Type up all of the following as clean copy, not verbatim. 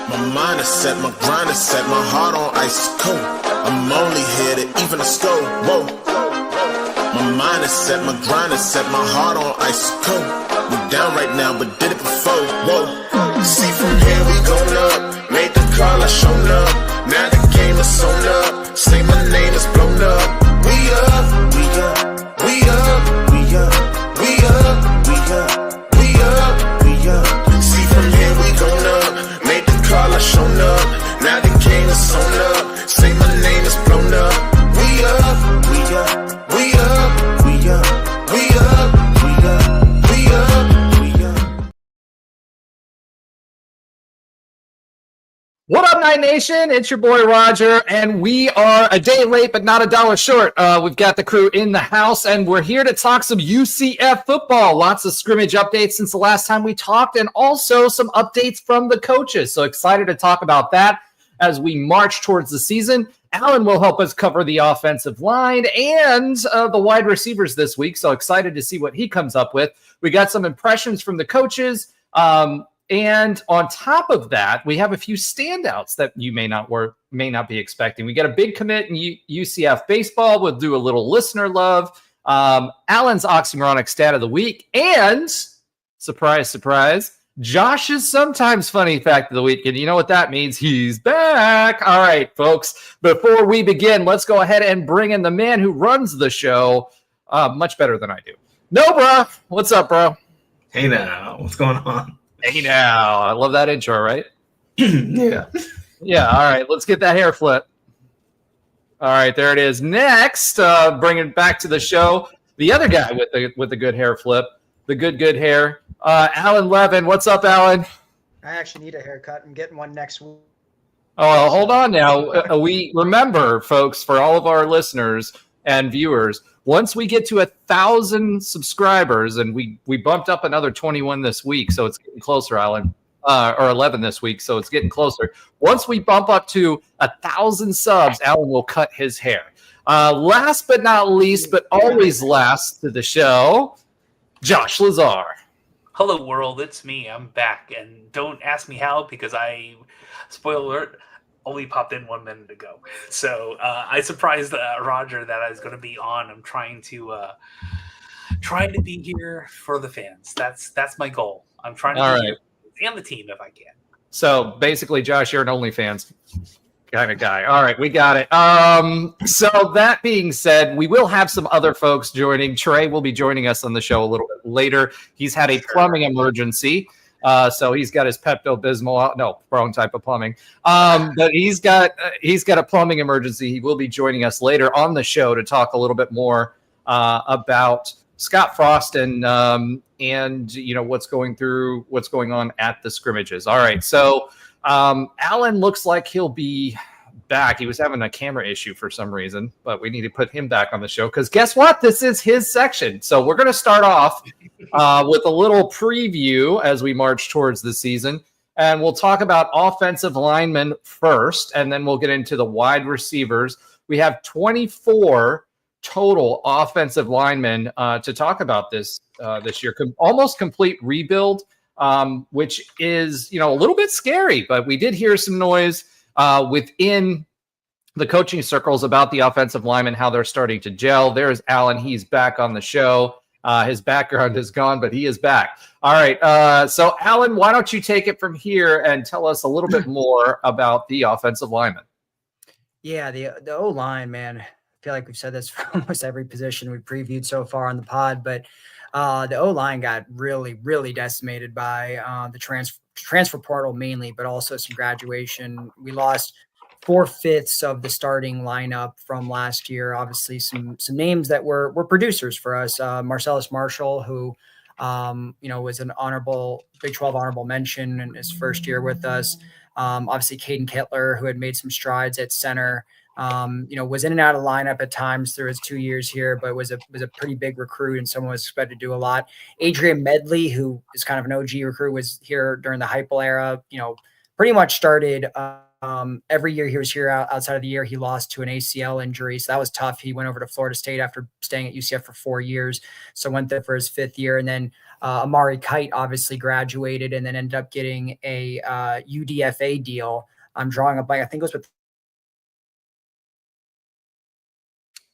My mind is set, my grind is set, my heart on ice is cold. I'm only here to even the score. Whoa. My mind is set, my grind is set, my heart on ice is cold. We down right now, but did it before. Whoa. See from here we going up. Made the call, I shown up. Now the game is sewn up. Say my name is blown up. We up, we up, we up, we up, we up, we up, we up, we up. See from here we going up. Made the call, I shown up. Now the game is sewn up. Say my name is blown up. We up, we up, we up, we up, we up, we up, we up, we up. What up, Night Nation? It's your boy Roger, and we are a day late, but not a dollar short. We've got the crew in the house, and we're here to talk some UCF football. Lots of scrimmage updates since the last time we talked, and also some updates from the coaches. So excited to talk about that as we march towards the season. Alan will help us cover the offensive line and the wide receivers this week. So excited to see what he comes up with. We got some impressions from the coaches. And on top of that, we have a few standouts that you may not be expecting. We got a big commit in UCF baseball. We'll do a little listener love. Alan's oxymoronic stat of the week. And surprise, surprise, Josh's sometimes funny fact of the week. And you know what that means? He's back. All right, folks, before we begin, let's go ahead and bring in the man who runs the show much better than I do. No, bro. What's up, bro? Hey now, what's going on? Hey now. I love that intro, right? Yeah. Yeah, all right. Let's get that hair flip. All right, there it is. Next, bring it back to the show, the other guy with the good hair flip, the good hair, Alan Levin. What's up, Alan? I actually need a haircut. I'm getting one next week. Oh, hold on now. We remember, folks, for all of our listeners and viewers, once we get to 1,000 subscribers, and we bumped up another 21 this week, so it's getting closer, Alan, or 11 this week, so it's getting closer. Once we bump up to 1,000 subs, Alan will cut his hair. Last but not least, but always last to the show, Josh Lazar. Hello, world. It's me. I'm back, and don't ask me how because spoiler alert, only popped in 1 minute ago. So I surprised Roger that I was going to be on. I'm trying to be here for the fans. That's my goal. I'm trying to be here and the team if I can. So basically, Josh, you're an OnlyFans kind of guy. All right, we got it. So that being said, we will have some other folks joining. Trey will be joining us on the show a little bit later. He's had a plumbing emergency. So he's got his Pepto-Bismol out. No, wrong type of plumbing. But he's got a plumbing emergency. He will be joining us later on the show to talk a little bit more about Scott Frost and you know what's going on at the scrimmages. All right, so Alan looks like he'll be back. He was having a camera issue for some reason, but we need to put him back on the show because guess what? This is his section. So we're going to start off with a little preview as we march towards the season. And we'll talk about offensive linemen first, and then we'll get into the wide receivers. We have 24 total offensive linemen to talk about this year. Almost complete rebuild, which is, a little bit scary, but we did hear some noise within the coaching circles about the offensive linemen, how they're starting to gel. There's Alan. He's back on the show. His background is gone, but he is back. All right. So, Alan, why don't you take it from here and tell us a little bit more about the offensive linemen? Yeah, the O-line, man. I feel like we've said this for almost every position we've previewed so far on the pod, but the O-line got really, really decimated by the transfer portal mainly, but also some graduation. We lost 4/5 of the starting lineup from last year. Obviously, some names that were producers for us. Marcellus Marshall, who was an honorable Big 12 honorable mention in his first year with us. Obviously, Caden Kettler, who had made some strides at center. Was in and out of lineup at times through his 2 years here, but was a pretty big recruit and someone was expected to do a lot. Adrian Medley, who is kind of an OG recruit, was here during the Heupel era. Pretty much started Every year he was here outside of the year, he lost to an ACL injury. So that was tough. He went over to Florida State after staying at UCF for 4 years. So went there for his 5th year. And then Amari Kite obviously graduated and then ended up getting a UDFA deal. I'm drawing a blank. I think it was with.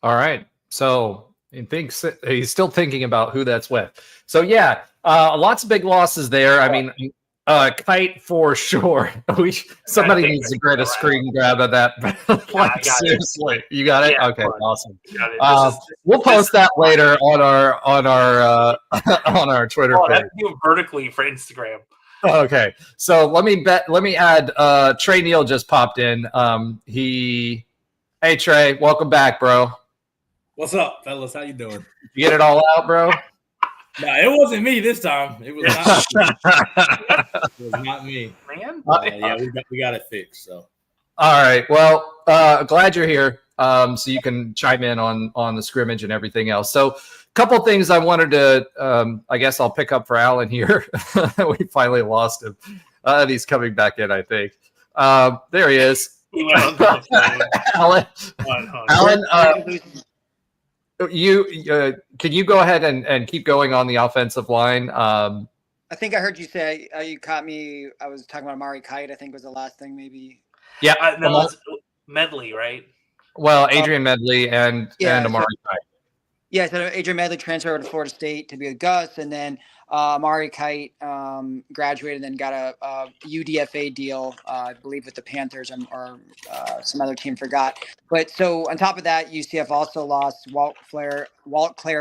All right. So he's still thinking about who that's with. So yeah, lots of big losses there. I mean, Kite for sure. Somebody needs to get a screen grab of that. Like, seriously, you got it. Yeah, okay, awesome. We'll post that later on our on our Twitter page. That's you vertically for Instagram. Okay, so let me add. Trey Neal just popped in. Hey Trey, welcome back, bro. What's up, fellas? How you doing? You get it all out, bro? No, it wasn't me this time. It was not me. Man. Yeah, we got it fixed. So. All right. Well, glad you're here. So you can chime in on the scrimmage and everything else. So a couple things I wanted to, I guess I'll pick up for Alan here. We finally lost him. He's coming back in, I think. There he is. Alan, you can you go ahead and keep going on the offensive line? I think I heard you say you caught me. I was talking about Amari Kite. I think was the last thing, maybe. Yeah, no, it's Medley, right? Well, Adrian Medley and Amari Kite. Yeah, so Adrian Medley transferred over to Florida State to be with Gus, and then Amari Kite graduated and then got a UDFA deal, I believe, with the Panthers or some other team, forgot. But so on top of that, UCF also lost Walt Claire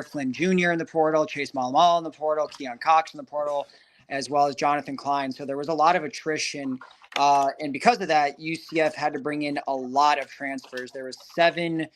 Flynn Jr. in the portal, Chase Malamal in the portal, Keon Cox in the portal, as well as Jonathan Klein. So there was a lot of attrition. And because of that, UCF had to bring in a lot of transfers. There was 7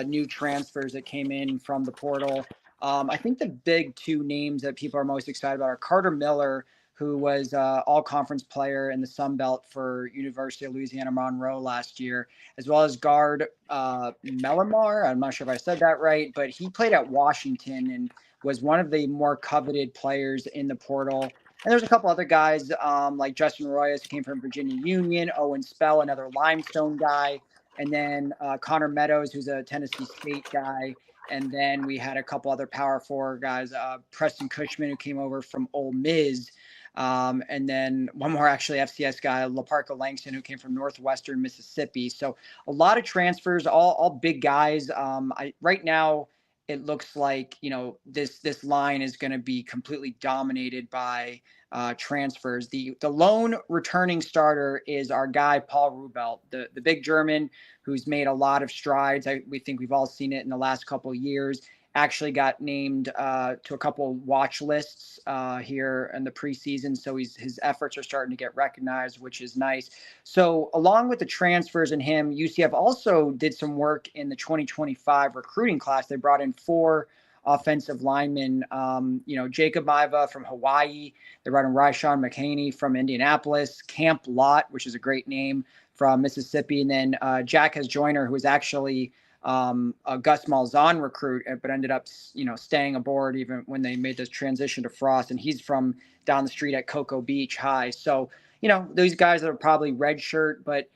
new transfers that came in from the portal. I think the big 2 names that people are most excited about are Carter Miller, who was all-conference player in the Sun Belt for University of Louisiana Monroe last year, as well as guard Melamar. I'm not sure if I said that right, but he played at Washington and was one of the more coveted players in the portal. And there's a couple other guys like Justin Royas, who came from Virginia Union, Owen Spell, another Limestone guy, and then Connor Meadows, who's a Tennessee State guy. And then we had a couple other Power 4 guys, Preston Cushman, who came over from Ole Miss. And then one more actually FCS guy, LaParca Langston, who came from Northwestern Mississippi. So a lot of transfers, all big guys. Right now, it looks like, this line is going to be completely dominated by transfers. The lone returning starter is our guy, Paul Rubelt, the big German who's made a lot of strides. We think we've all seen it in the last couple of years. Actually got named to a couple watch lists here in the preseason. So his efforts are starting to get recognized, which is nice. So along with the transfers in him, UCF also did some work in the 2025 recruiting class. They brought in 4 offensive linemen, Jacob Maiva from Hawaii. They brought in Ryshawn McHaney from Indianapolis, Camp Lott, which is a great name, from Mississippi. And then Jack Joyner, who was actually a Gus Malzahn recruit, but ended up, staying aboard even when they made this transition to Frost. And he's from down the street at Cocoa Beach High. So, those guys that are probably redshirt, but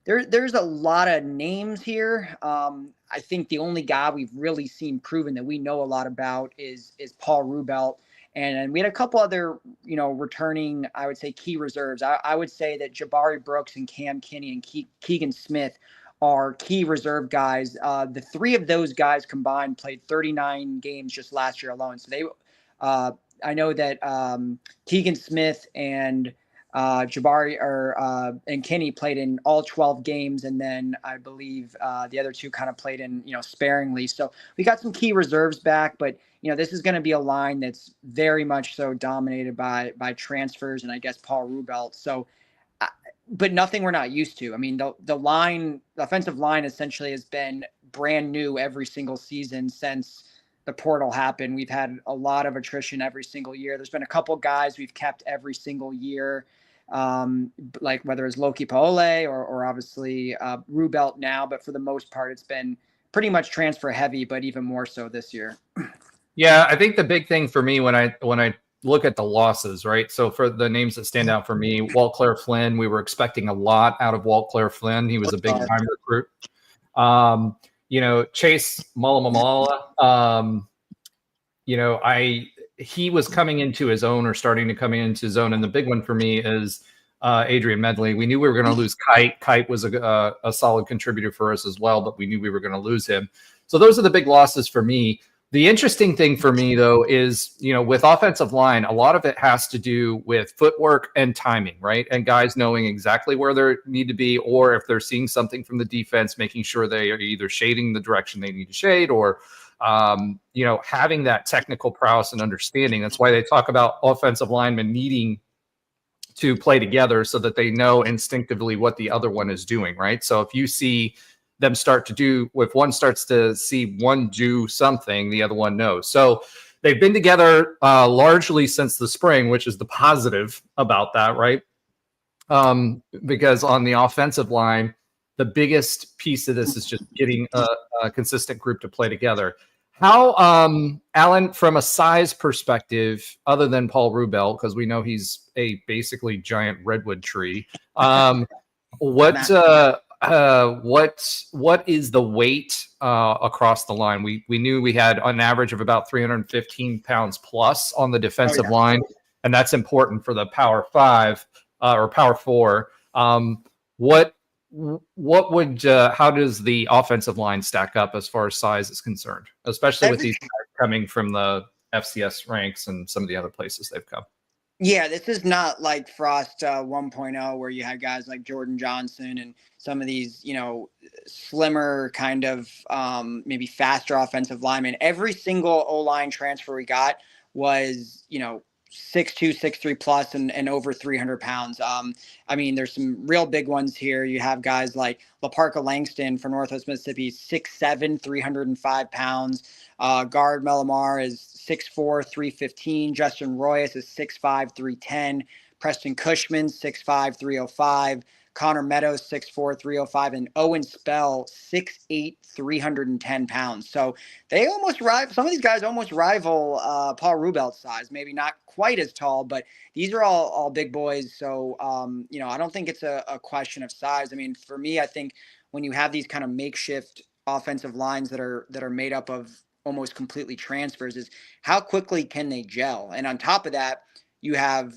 there's a lot of names here. I think the only guy we've really seen proven that we know a lot about is Paul Rubelt. And we had a couple other, returning, I would say, key reserves. I would say that Jabari Brooks and Cam Kinney and Keegan Smith are key reserve guys. The 3 of those guys combined played 39 games just last year alone. So I know that Keegan Smith and Jabari and Kinney played in all 12 games, and then I believe the other 2 kind of played in sparingly. So we got some key reserves back, but this is going to be a line that's very much so dominated by transfers and I guess Paul Rubelt. So, but nothing we're not used to. I mean, the offensive line essentially has been brand new every single season since the portal happened. We've had a lot of attrition every single year. There's been a couple guys we've kept every single year, like whether it's Loki Paole or obviously Rubelt now, but for the most part, it's been pretty much transfer heavy, but even more so this year. Yeah, I think the big thing for me when I look at the losses, right? So for the names that stand out for me, Walt Claire Flynn, we were expecting a lot out of Walt Claire Flynn. He was a big time recruit. Chase Mulamamala, he was coming into his own or starting to come into his own. And the big one for me is Adrian Medley. We knew we were going to lose Kite. Kite was a solid contributor for us as well, but we knew we were going to lose him. So those are the big losses for me. The interesting thing for me, though, is, with offensive line, a lot of it has to do with footwork and timing, right? And guys knowing exactly where they need to be, or if they're seeing something from the defense, making sure they are either shading the direction they need to shade, or, having that technical prowess and understanding. That's why they talk about offensive linemen needing to play together so that they know instinctively what the other one is doing, right? So if you see them if one starts to see one do something, the other one knows. So they've been together largely since the spring, which is the positive about that, right? Because on the offensive line, the biggest piece of this is just getting a consistent group to play together. How, Alan, from a size perspective, other than Paul Rubel, because we know he's a basically giant redwood tree, what is the weight across the line? We knew we had an average of about 315 pounds plus on the defensive line, and that's important for the Power 5 or Power 4. How does the offensive line stack up as far as size is concerned, especially with these guys coming from the FCS ranks and some of the other places they've come? Yeah, this is not like Frost 1.0 where you had guys like Jordan Johnson and some of these, slimmer kind of maybe faster offensive linemen. Every single O-line transfer we got was, 6'2", 6'3" plus and over 300 pounds. There's some real big ones here. You have guys like LaParca Langston from Northwest Mississippi, 6'7", 305 pounds. Guard Melamar is 6'4", 315. Justin Royas is 6'5", 310. Preston Cushman, 6'5", 305. Connor Meadows, 6'4", 305. And Owen Spell, 6'8", 310 pounds. So they almost rival, some of these guys almost rival Paul Rubel's size. Maybe not quite as tall, but these are all big boys. So, I don't think it's a question of size. For me, I think when you have these kind of makeshift offensive lines that are made up of almost completely transfers, is how quickly can they gel? And on top of that, you have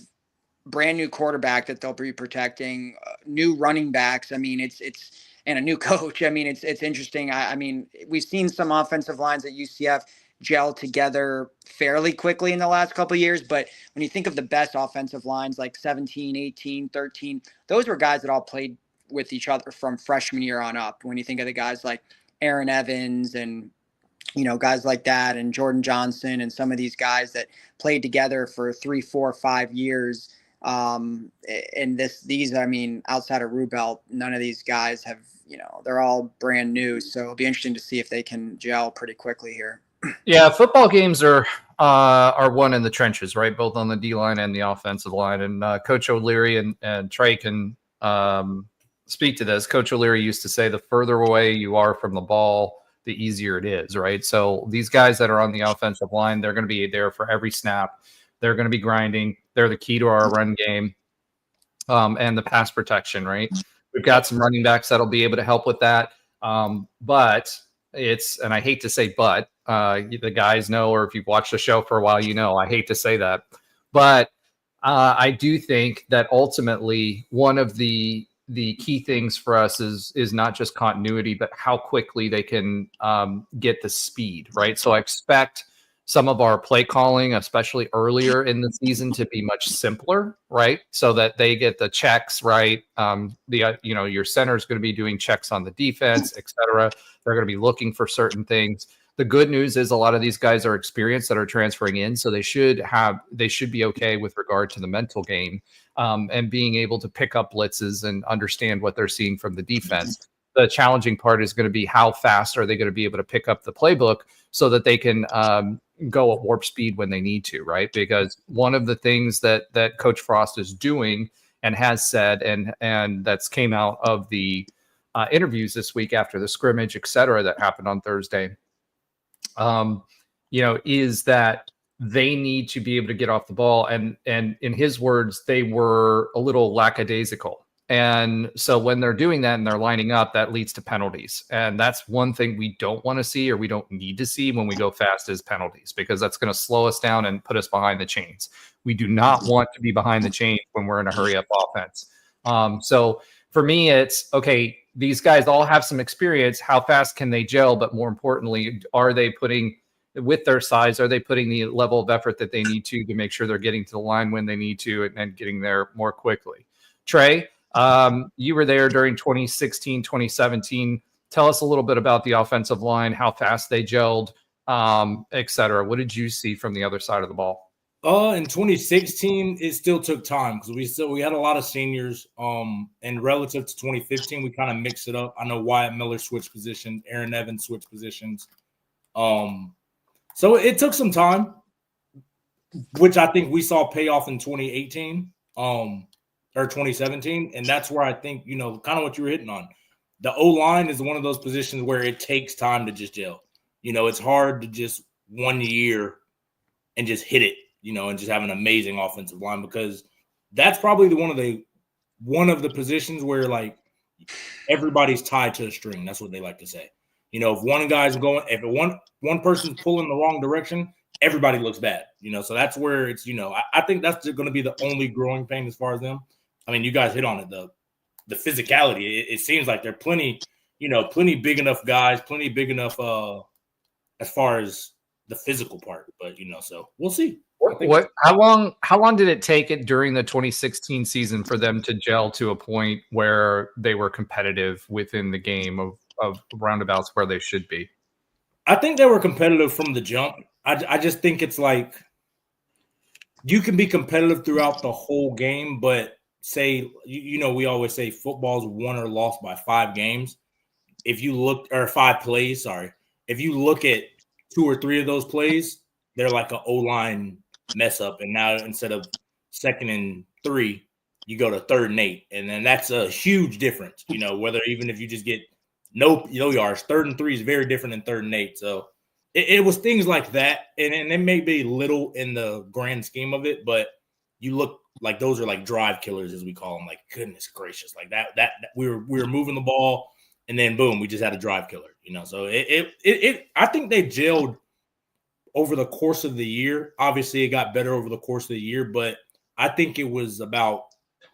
brand new quarterback that they'll be protecting, new running backs. It's and a new coach. It's interesting. We've seen some offensive lines at UCF gel together fairly quickly in the last couple of years. But when you think of the best offensive lines like 17, 18, 13, those were guys that all played with each other from freshman year on up. When you think of the guys like Aaron Evans and guys like that, and Jordan Johnson and some of these guys that played together for 3, 4, 5 years. And these, outside of Rubel, none of these guys have, they're all brand new. So it'll be interesting to see if they can gel pretty quickly here. Yeah, football games are won in the trenches, right? Both on the D line and the offensive line. And Coach O'Leary and Trey can speak to this. Coach O'Leary used to say, the further away you are from the ball, the easier it is, right? So these guys that are on the offensive line, they're going to be there for every snap. They're going to be grinding. They're the key to our run game and the pass protection, right? We've got some running backs that'll be able to help with that. But and I hate to say but, the guys know, or if you've watched the show for a while, I hate to say that. But I do think that ultimately one of the key things for us is not just continuity, but how quickly they can get the speed, right? So I expect some of our play calling, especially earlier in the season, to be much simpler, right? So that they get the checks right. Your center is going to be doing checks on the defense, et cetera. They're going to be looking for certain things. The good news is a lot of these guys are experienced that are transferring in, so they should be okay with regard to the mental game and being able to pick up blitzes and understand what they're seeing from the defense. The challenging part is going to be how fast are they going to be able to pick up the playbook so that they can go at warp speed when they need to, right? Because one of the things that Coach Frost is doing and has said, and that's came out of the interviews this week after the scrimmage, et cetera, that happened on Thursday, is that they need to be able to get off the ball. And in his words, they were a little lackadaisical. And so when they're doing that and they're lining up, that leads to penalties. And that's one thing we don't want to see, or we don't need to see when we go fast, is penalties, because that's going to slow us down and put us behind the chains. We do not want to be behind the chains when we're in a hurry up offense. So for me, it's okay. These guys all have some experience. How fast can they gel? But more importantly, are they putting, with their size, are they putting the level of effort that they need to make sure they're getting to the line when they need to and getting there more quickly? Trey, you were there during 2016, 2017. Tell us a little bit about the offensive line, how fast they gelled, et cetera. What did you see from the other side of the ball? In 2016, it still took time because we had a lot of seniors. And relative to 2015, we kind of mixed it up. I know Wyatt Miller switched positions, Aaron Evans switched positions. So it took some time, which I think we saw pay off in 2018, or 2017, and that's where I think, you know, kind of what you were hitting on. The O-line is one of those positions where it takes time to just gel. You know, it's hard to just 1 year and just hit it, you know, and just have an amazing offensive line, because that's probably one of the positions where, like, everybody's tied to a string. That's what they like to say. You know, if one guy's going, if one person's pulling the wrong direction, everybody looks bad. You know, so that's where it's, you know, I think that's going to be the only growing pain as far as them. I mean, you guys hit on it, the physicality. It seems like they're plenty big enough guys, plenty big enough as far as the physical part. But, you know, so we'll see. How long did it take it during the 2016 season for them to gel to a point where they were competitive within the game of roundabouts where they should be? I think they were competitive from the jump. I just think it's like you can be competitive throughout the whole game, but say, you know, we always say football's won or lost by 5 games. If you look, or 5 plays, sorry. If you look at 2 or 3 of those plays, they're like an O-line mess up. And now instead of 2nd and 3, you go to 3rd and 8. And then that's a huge difference, you know, whether even if you just get no yards, 3rd and 3 is very different than 3rd and 8. So it was things like that. And it may be little in the grand scheme of it, but you look like those are like drive killers, as we call them. Like, goodness gracious, like that we were moving the ball, and then boom, we just had a drive killer, you know. So I think they gelled over the course of the year. Obviously, it got better over the course of the year, but I think it was about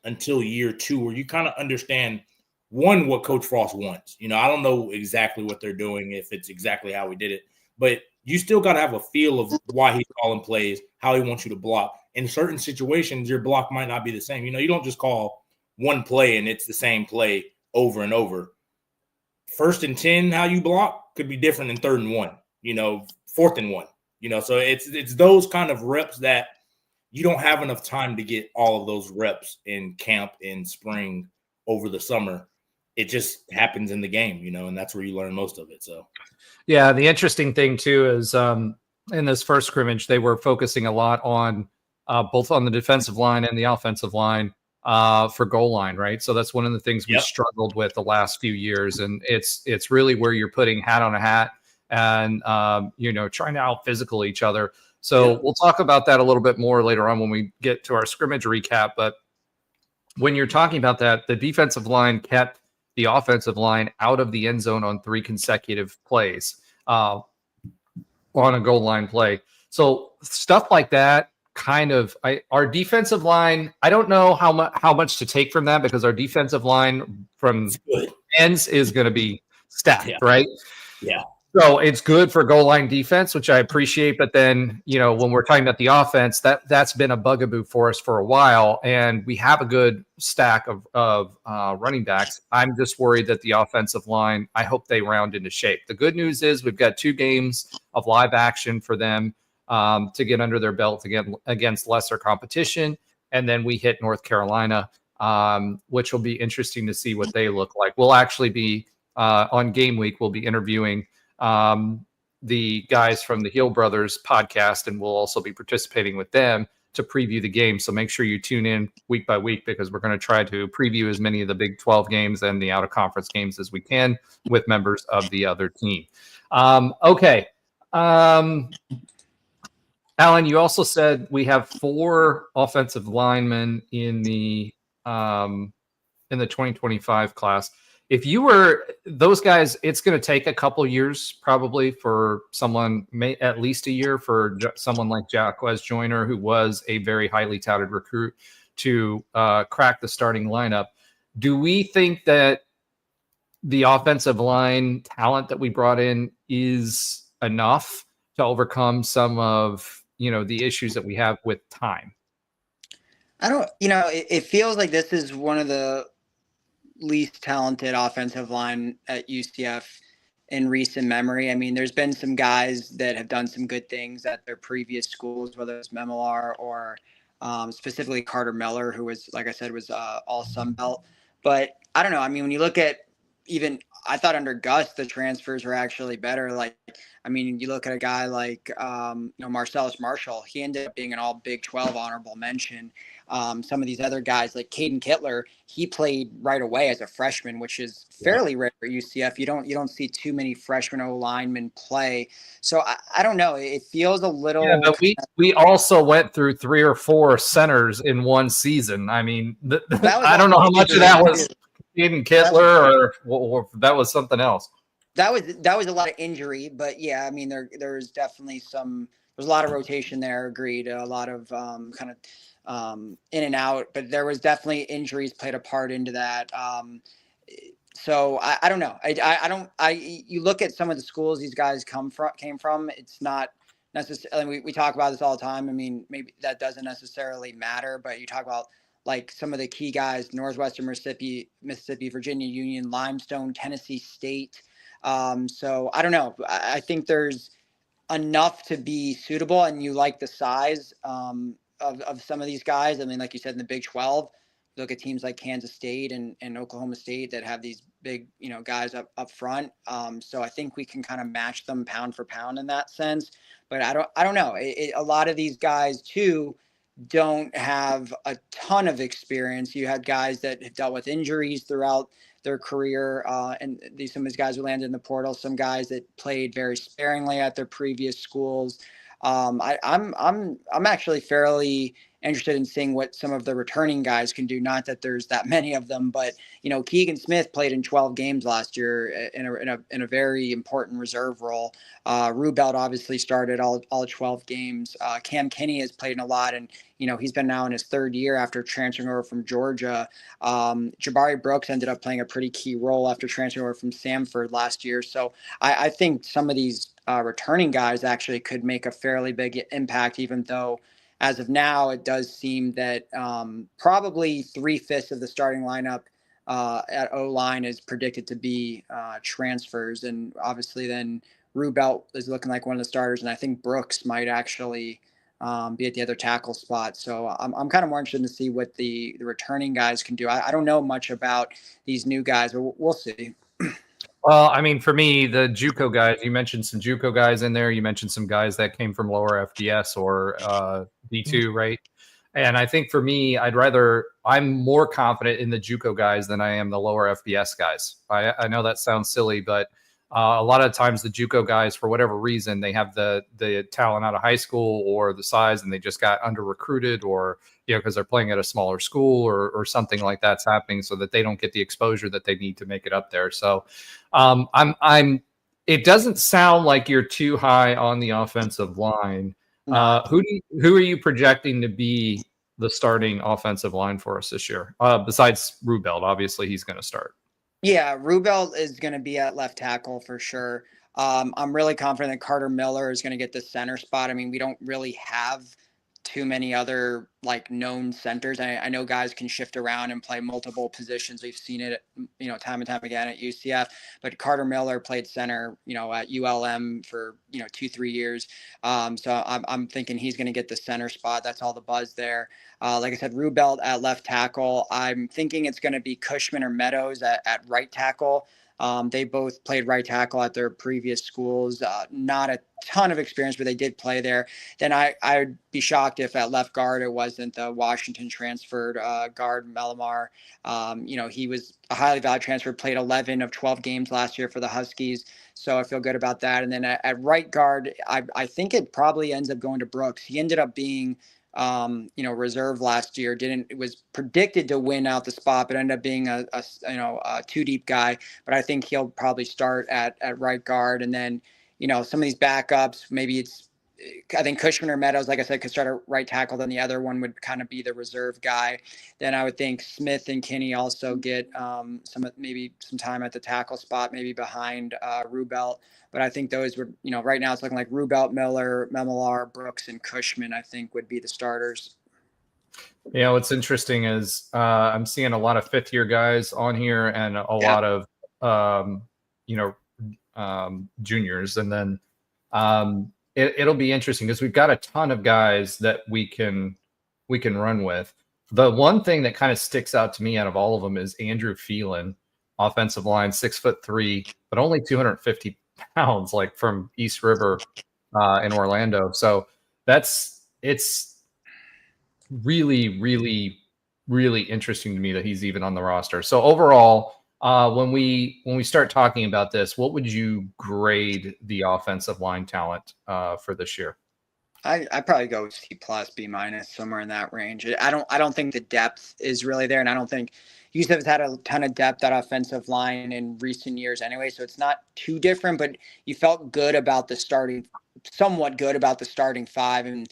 until year 2 where you kind of understand, one, what Coach Frost wants. You know, I don't know exactly what they're doing, if it's exactly how we did it, but you still got to have a feel of why he's calling plays, how he wants you to block. In certain situations, your block might not be the same. You know, you don't just call one play and it's the same play over and over. 1st and 10, how you block could be different than 3rd and 1, you know, 4th and 1, you know. So it's those kind of reps that you don't have enough time to get all of those reps in camp, in spring, over the summer. It just happens in the game, you know, and that's where you learn most of it. So, yeah, the interesting thing too is in this first scrimmage, they were focusing a lot on both on the defensive line and the offensive line for goal line, right? So that's one of the things we struggled with the last few years, and it's really where you're putting hat on a hat and you know, trying to out physical each other. So we'll talk about that a little bit more later on when we get to our scrimmage recap. But when you're talking about that, the defensive line kept the offensive line out of the end zone on 3 consecutive plays on a goal line play. So stuff like that, kind of, our defensive line, I don't know how much to take from that, because our defensive line from ends is going to be stacked, right? Yeah. So it's good for goal line defense, which I appreciate. But then, you know, when we're talking about the offense, that's been a bugaboo for us for a while, and we have a good stack of running backs. I'm just worried that the offensive line, I hope they round into shape. The good news is we've got 2 games of live action for them to get under their belt against lesser competition, and then we hit North Carolina, which will be interesting to see what they look like. We'll actually be on game week. We'll be interviewing the guys from the Heel Brothers podcast, and we'll also be participating with them to preview the game. So make sure you tune in week by week, because we're going to try to preview as many of the Big 12 games and the out-of-conference games as we can with members of the other team. Okay. Alan, you also said we have 4 offensive linemen in the 2025 class. If you were those guys, it's going to take a couple years probably for someone, at least a year for someone like Jacquez Joyner, who was a very highly touted recruit, to crack the starting lineup. Do we think that the offensive line talent that we brought in is enough to overcome some of the issues that we have with time? I don't, it feels like this is one of the least talented offensive line at UCF in recent memory. I mean, there's been some guys that have done some good things at their previous schools, whether it's Memoir or specifically Carter Miller, who was, like I said, was all Sun Belt. But I don't know. I mean, when you look at even, I thought under Gus, the transfers were actually better. Like, I mean, you look at a guy like, Marcellus Marshall, he ended up being an all Big 12 honorable mention. Some of these other guys like Caden Kittler, he played right away as a freshman, which is fairly rare at UCF. You don't see too many freshman O linemen play. So I don't know. It feels a little. Yeah, but we also went through 3 or 4 centers in one season. I mean, I don't know how much of that was Caden Kittler or that was something else. That was a lot of injury, but yeah, I mean there's definitely there's a lot of rotation there. Agreed, a lot of in and out, but there was definitely injuries played a part into that. So I don't know. You look at some of the schools these guys came from. It's not necessarily. We talk about this all the time. I mean, maybe that doesn't necessarily matter, but you talk about like some of the key guys: Northwestern Mississippi, Virginia Union, Limestone, Tennessee State. So I don't know. I think there's enough to be suitable, and you like the size of some of these guys. I mean, like you said, in the Big 12, look at teams like Kansas State and Oklahoma State that have these big, guys up front. So I think we can kind of match them pound for pound in that sense. But I don't know. A lot of these guys too don't have a ton of experience. You had guys that have dealt with injuries throughout their career, and some of these guys who landed in the portal. Some guys that played very sparingly at their previous schools. I'm actually fairly interested in seeing what some of the returning guys can do. Not that there's that many of them, but Keegan Smith played in 12 games last year in a very important reserve role. Rubelt obviously started all 12 games. Cam Kinney has played in a lot, and he's been now in his 3rd year after transferring over from Georgia. Jabari Brooks ended up playing a pretty key role after transferring over from Samford last year. So I think some of these returning guys actually could make a fairly big impact, even though as of now, it does seem that probably 3/5 of the starting lineup at O-line is predicted to be transfers. And obviously then Rubelt is looking like one of the starters. And I think Brooks might actually be at the other tackle spot. So I'm kind of more interested to see what the returning guys can do. I don't know much about these new guys, but we'll see. Well, I mean, for me, the JUCO guys, you mentioned some JUCO guys in there. You mentioned some guys that came from lower FDS or D2, right? And I think for me, I'm more confident in the JUCO guys than I am the lower FBS guys. I know that sounds silly, but a lot of times the JUCO guys, for whatever reason, they have the talent out of high school or the size, and they just got under recruited, or because they're playing at a smaller school or something like that's happening, so that they don't get the exposure that they need to make it up there. So it doesn't sound like you're too high on the offensive line. Who are you projecting to be the starting offensive line for us this year? Besides Rubelt, obviously he's going to start. Yeah, Rubelt is going to be at left tackle for sure. I'm really confident that Carter Miller is going to get the center spot. I mean, we don't really have too many other known centers. I know guys can shift around and play multiple positions. We've seen it, time and time again at UCF, but Carter Miller played center, at ULM for, 2-3 years. So I'm thinking he's going to get the center spot. That's all the buzz there. Like I said, Rubelt at left tackle. I'm thinking it's going to be Cushman or Meadows at right tackle. They both played right tackle at their previous schools. Not a ton of experience, but they did play there. Then I'd be shocked if at left guard it wasn't the Washington transferred guard Melamar. He was a highly valued transfer, played 11 of 12 games last year for the Huskies. So I feel good about that. And then at right guard, I think it probably ends up going to Brooks. He ended up being reserve last year. It was predicted to win out the spot, but ended up being a two deep guy. But I think he'll probably start at right guard. And then, some of these backups, maybe I think Cushman or Meadows, like I said, could start at right tackle. Then the other one would kind of be the reserve guy. Then I would think Smith and Kinney also get some time at the tackle spot, maybe behind Rubelt. But I think those would, right now it's looking like Rubelt, Miller, Memelar, Brooks, and Cushman, I think would be the starters. What's interesting is I'm seeing a lot of fifth-year guys on here and a lot of, juniors. And then it'll be interesting because we've got a ton of guys that we can run with. The one thing that kind of sticks out to me out of all of them is Andrew Phelan, offensive line, 6'3", but only 250 pounds, like from East River in Orlando. So it's really, really, really interesting to me that he's even on the roster. So overall, when we start talking about this, what would you grade the offensive line talent for this year? I probably go C+, B-, somewhere in that range. I don't think the depth is really there, and I don't think UCF has had a ton of depth at offensive line in recent years anyway, so it's not too different, but you felt good about somewhat good about the starting five, and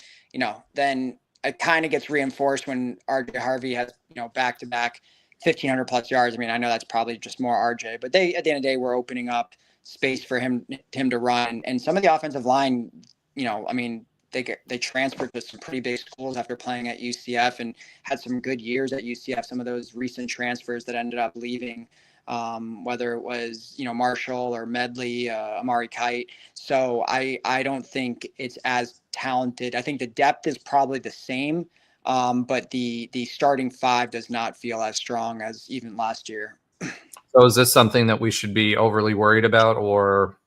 then it kind of gets reinforced when RJ Harvey has back-to-back 1,500 plus yards. I mean, I know that's probably just more RJ, but they at the end of the day were opening up space for him to run, and some of the offensive line, they transferred to some pretty big schools after playing at UCF and had some good years at UCF. Some of those recent transfers that ended up leaving, whether it was, Marshall or Medley, Amari Kite. So I don't think it's as talented. I think the depth is probably the same, but the starting five does not feel as strong as even last year. So is this something that we should be overly worried about, or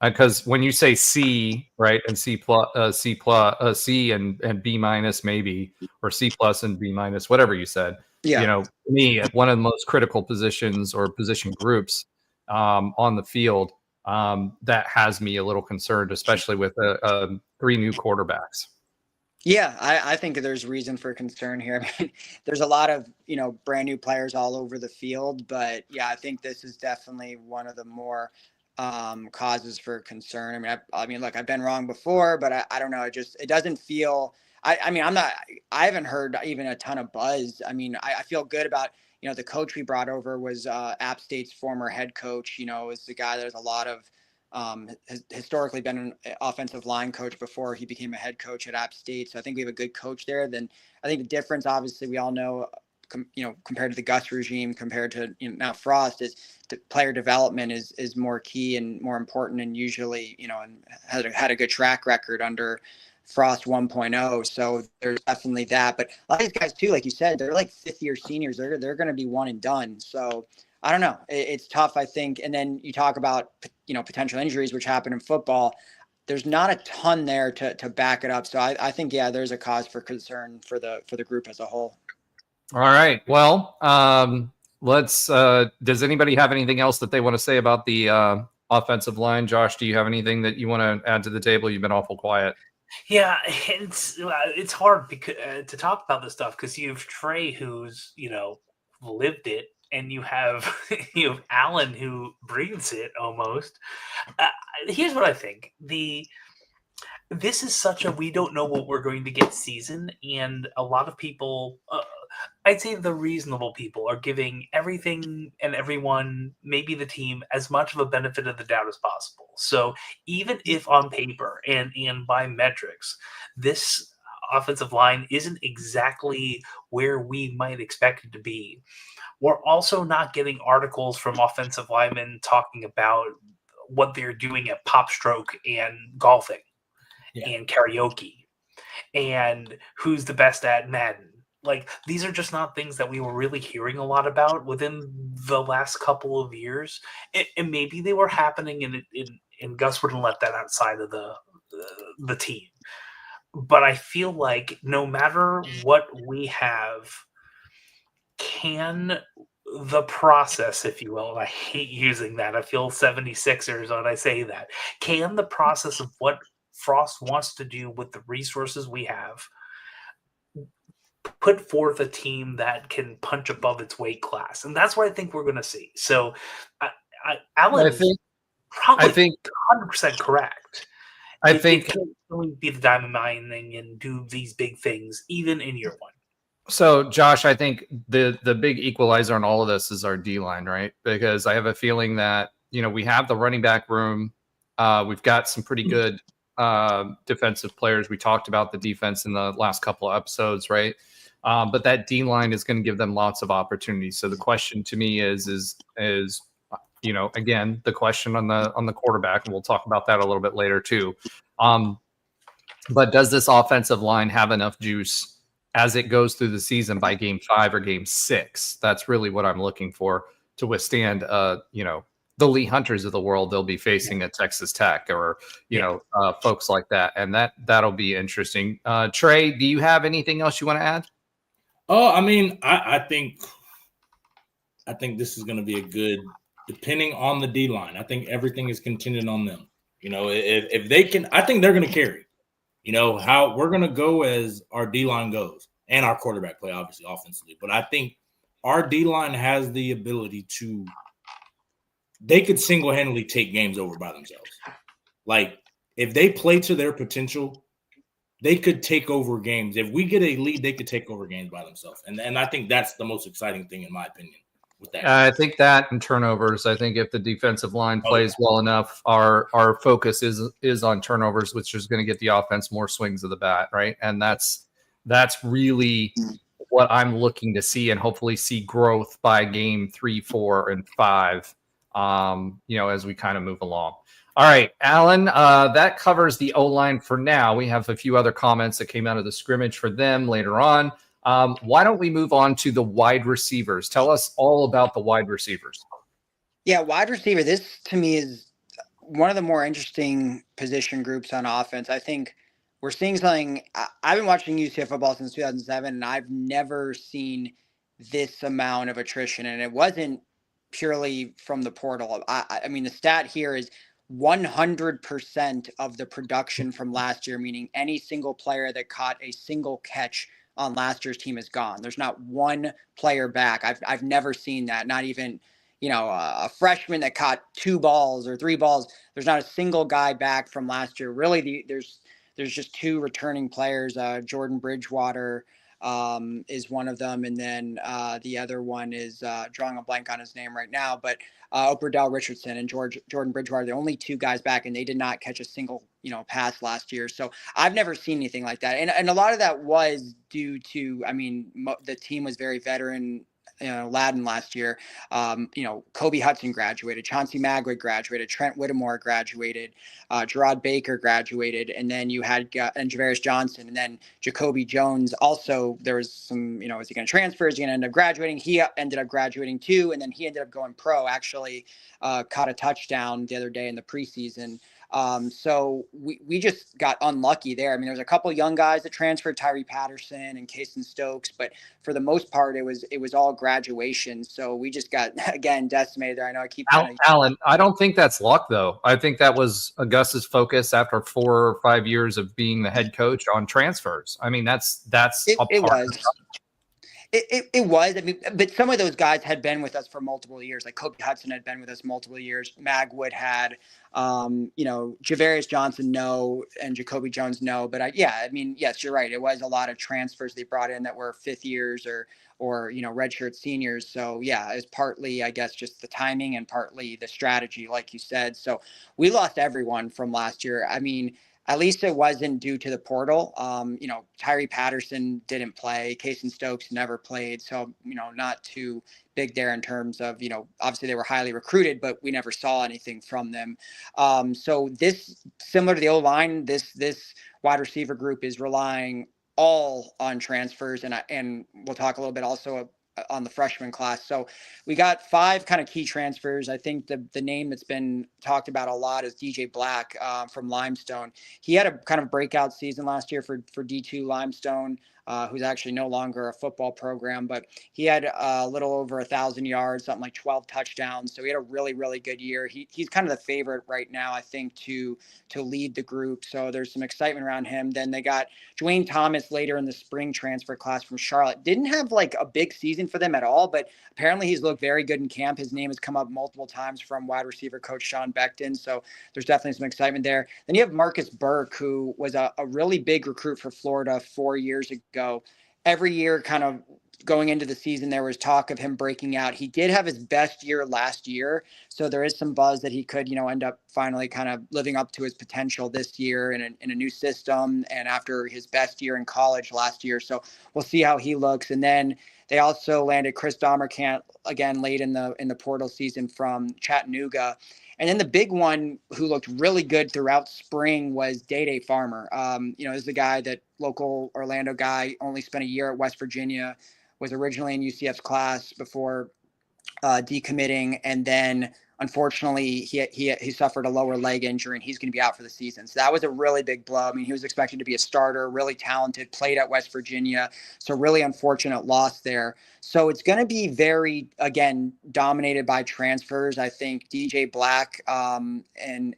because when you say C, right, and C and B minus maybe, or C plus and B minus, whatever you said, me at one of the most critical positions or position groups on the field, that has me a little concerned, especially with three new quarterbacks. Yeah, I think there's reason for concern here. I mean, there's a lot of, brand new players all over the field, but yeah, I think this is definitely one of the more causes for concern. I mean, look, I've been wrong before, but I don't know. It doesn't feel, I haven't heard even a ton of buzz. I mean, I feel good about, the coach we brought over was App State's former head coach, is the guy that has a lot of, has historically been an offensive line coach before he became a head coach at App State. So I think we have a good coach there. Then I think the difference, obviously, we all know, compared to the Gus regime, compared to now Frost, is the player development is more key and more important, and usually, and had a good track record under Frost 1.0. So there's definitely that. But a lot of these guys too, like you said, they're like fifth-year seniors. They're going to be one and done. So I don't know. It's tough, I think. And then you talk about, potential injuries, which happen in football. There's not a ton there to back it up. So I think, yeah, there's a cause for concern for the group as a whole. All right. Well, let's. Does anybody have anything else that they want to say about the offensive line? Josh, do you have anything that you want to add to the table? You've been awful quiet. Yeah, it's hard to talk about this stuff because you have Trey, who's lived it, and you have Allen, who breathes it almost. Here's what I think: this is such a we don't know what we're going to get season, and a lot of people, I'd say the reasonable people, are giving everything and everyone, maybe the team, as much of a benefit of the doubt as possible. So even if on paper and by metrics, this offensive line isn't exactly where we might expect it to be, we're also not getting articles from offensive linemen talking about what they're doing at Pop Stroke and golfing and karaoke and who's the best at Madden. Like, these are just not things that we were really hearing a lot about within the last couple of years. And maybe they were happening and Gus wouldn't let that outside of the team. But I feel like no matter what we have, can the process, if you will, and I hate using that. I feel 76ers when I say that. Can the process of what Frost wants to do with the resources we have put forth a team that can punch above its weight class? And that's what I think we're going to see. So, I Alan's think I probably think 100% correct. I It think can really be the diamond mining and do these big things, even in year one. so. Josh, I think the big equalizer on all of this is our D line, right? Because I have a feeling that we have the running back room. We've got some pretty good defensive players. We talked about the defense in the last couple of episodes, right? But that D line is going to give them lots of opportunities. So the question to me is again, the question on the quarterback, and we'll talk about that a little bit later too. But does this offensive line have enough juice as it goes through the season by game 5 or game 6? That's really what I'm looking for to withstand, the Lee Hunters of the world they'll be facing at Texas Tech, or folks like that, and that'll be interesting. Trey, do you have anything else you want to add? Oh, I mean, I think this is going to be a good, depending on the D line. I think everything is contingent on them. If they can, I think they're going to carry. How we're going to go as our D line goes, and our quarterback play, obviously offensively. But I think our D line has the ability to. They could single-handedly take games over by themselves. Like, if they play to their potential, they could take over games. If we get a lead, they could take over games by themselves. And I think that's the most exciting thing, in my opinion, with that. I think that and turnovers. I think if the defensive line plays well enough, our focus is on turnovers, which is going to get the offense more swings of the bat, right? And that's really what I'm looking to see, and hopefully see growth by game 3, 4, and 5. As we kind of move along. All right, Alan, that covers the O-line for now. We have a few other comments that came out of the scrimmage for them later on. Why don't we move on to the wide receivers? Tell us all about the wide receivers. Yeah, wide receiver. This to me is one of the more interesting position groups on offense. I think we're seeing something. I've been watching UCF football since 2007, and I've never seen this amount of attrition. And it wasn't purely from the portal. I mean, the stat here is 100% of the production from last year, meaning any single player that caught a single catch on last year's team is gone. There's not one player back. I've never seen that. Not even a freshman that caught 2 balls or 3 balls. There's not a single guy back from last year. Really, there's just 2 returning players. Jordan Bridgewater is one of them, and then the other one is drawing a blank on his name right now, but Operdell Richardson and Jordan Bridgewater, the only 2 guys back, and they did not catch a single pass last year. So I've never seen anything like that, and a lot of that was due to, the team was very veteran laden last year. Kobe Hudson graduated, Chauncey Magwood graduated, Trent Whittemore graduated, Gerard Baker graduated, and then you had and Javarius Johnson, and then Jacoby Jones. Also, there was some, is he going to transfer? Is he going to end up graduating? He ended up graduating too, and then he ended up going pro. Actually, caught a touchdown the other day in the preseason. So we just got unlucky there. I mean, there's a couple young guys that transferred, Tyree Patterson and Kason Stokes, but for the most part, it was all graduation. So we just got, again, decimated there. I know I keep Alan, I don't think that's luck, though. I think that was Augustus' focus after 4 or 5 years of being the head coach on transfers. I mean, that's it was. It was. I mean, but some of those guys had been with us for multiple years. Like Kobe Hudson had been with us multiple years. Magwood had, Javarius Johnson, no, and Jacoby Jones, no. But yes, you're right. It was a lot of transfers they brought in that were 5th years or redshirt seniors. So yeah, it's partly, I guess, just the timing and partly the strategy, like you said. So we lost everyone from last year. I mean, at least it wasn't due to the portal. Tyree Patterson didn't play. Kason Stokes never played. So, not too big there in terms of, obviously they were highly recruited, but we never saw anything from them. So this, similar to the O-line, this wide receiver group is relying all on transfers. And we'll talk a little bit also on the freshman class. So we got 5 kind of key transfers. I think the name that's been talked about a lot is DJ Black from Limestone. He had a kind of breakout season last year for D2 Limestone, who's actually no longer a football program, but he had a little over 1,000 yards, something like 12 touchdowns. So he had a really, really good year. He's kind of the favorite right now, I think, to lead the group. So there's some excitement around him. Then they got Dwayne Thomas later in the spring transfer class from Charlotte. Didn't have like a big season for them at all, but apparently he's looked very good in camp. His name has come up multiple times from wide receiver coach Sean Beckton. So there's definitely some excitement there. Then you have Marcus Burke, who was a really big recruit for Florida 4 years ago. Every year, kind of going into the season, there was talk of him breaking out. He did have his best year last year, so there is some buzz that he could, end up finally kind of living up to his potential this year in a new system and after his best year in college last year. So we'll see how he looks. And then they also landed Chris Domercant again late in the portal season from Chattanooga. And then the big one who looked really good throughout spring was Day Farmer. This is a guy that local Orlando guy, only spent a year at West Virginia, was originally in UCF's class before decommitting, and then unfortunately he suffered a lower leg injury and he's going to be out for the season. So that was a really big blow. I mean, he was expected to be a starter, really talented, played at West Virginia. So really unfortunate loss there. So it's going to be very, again, dominated by transfers. I think DJ Black and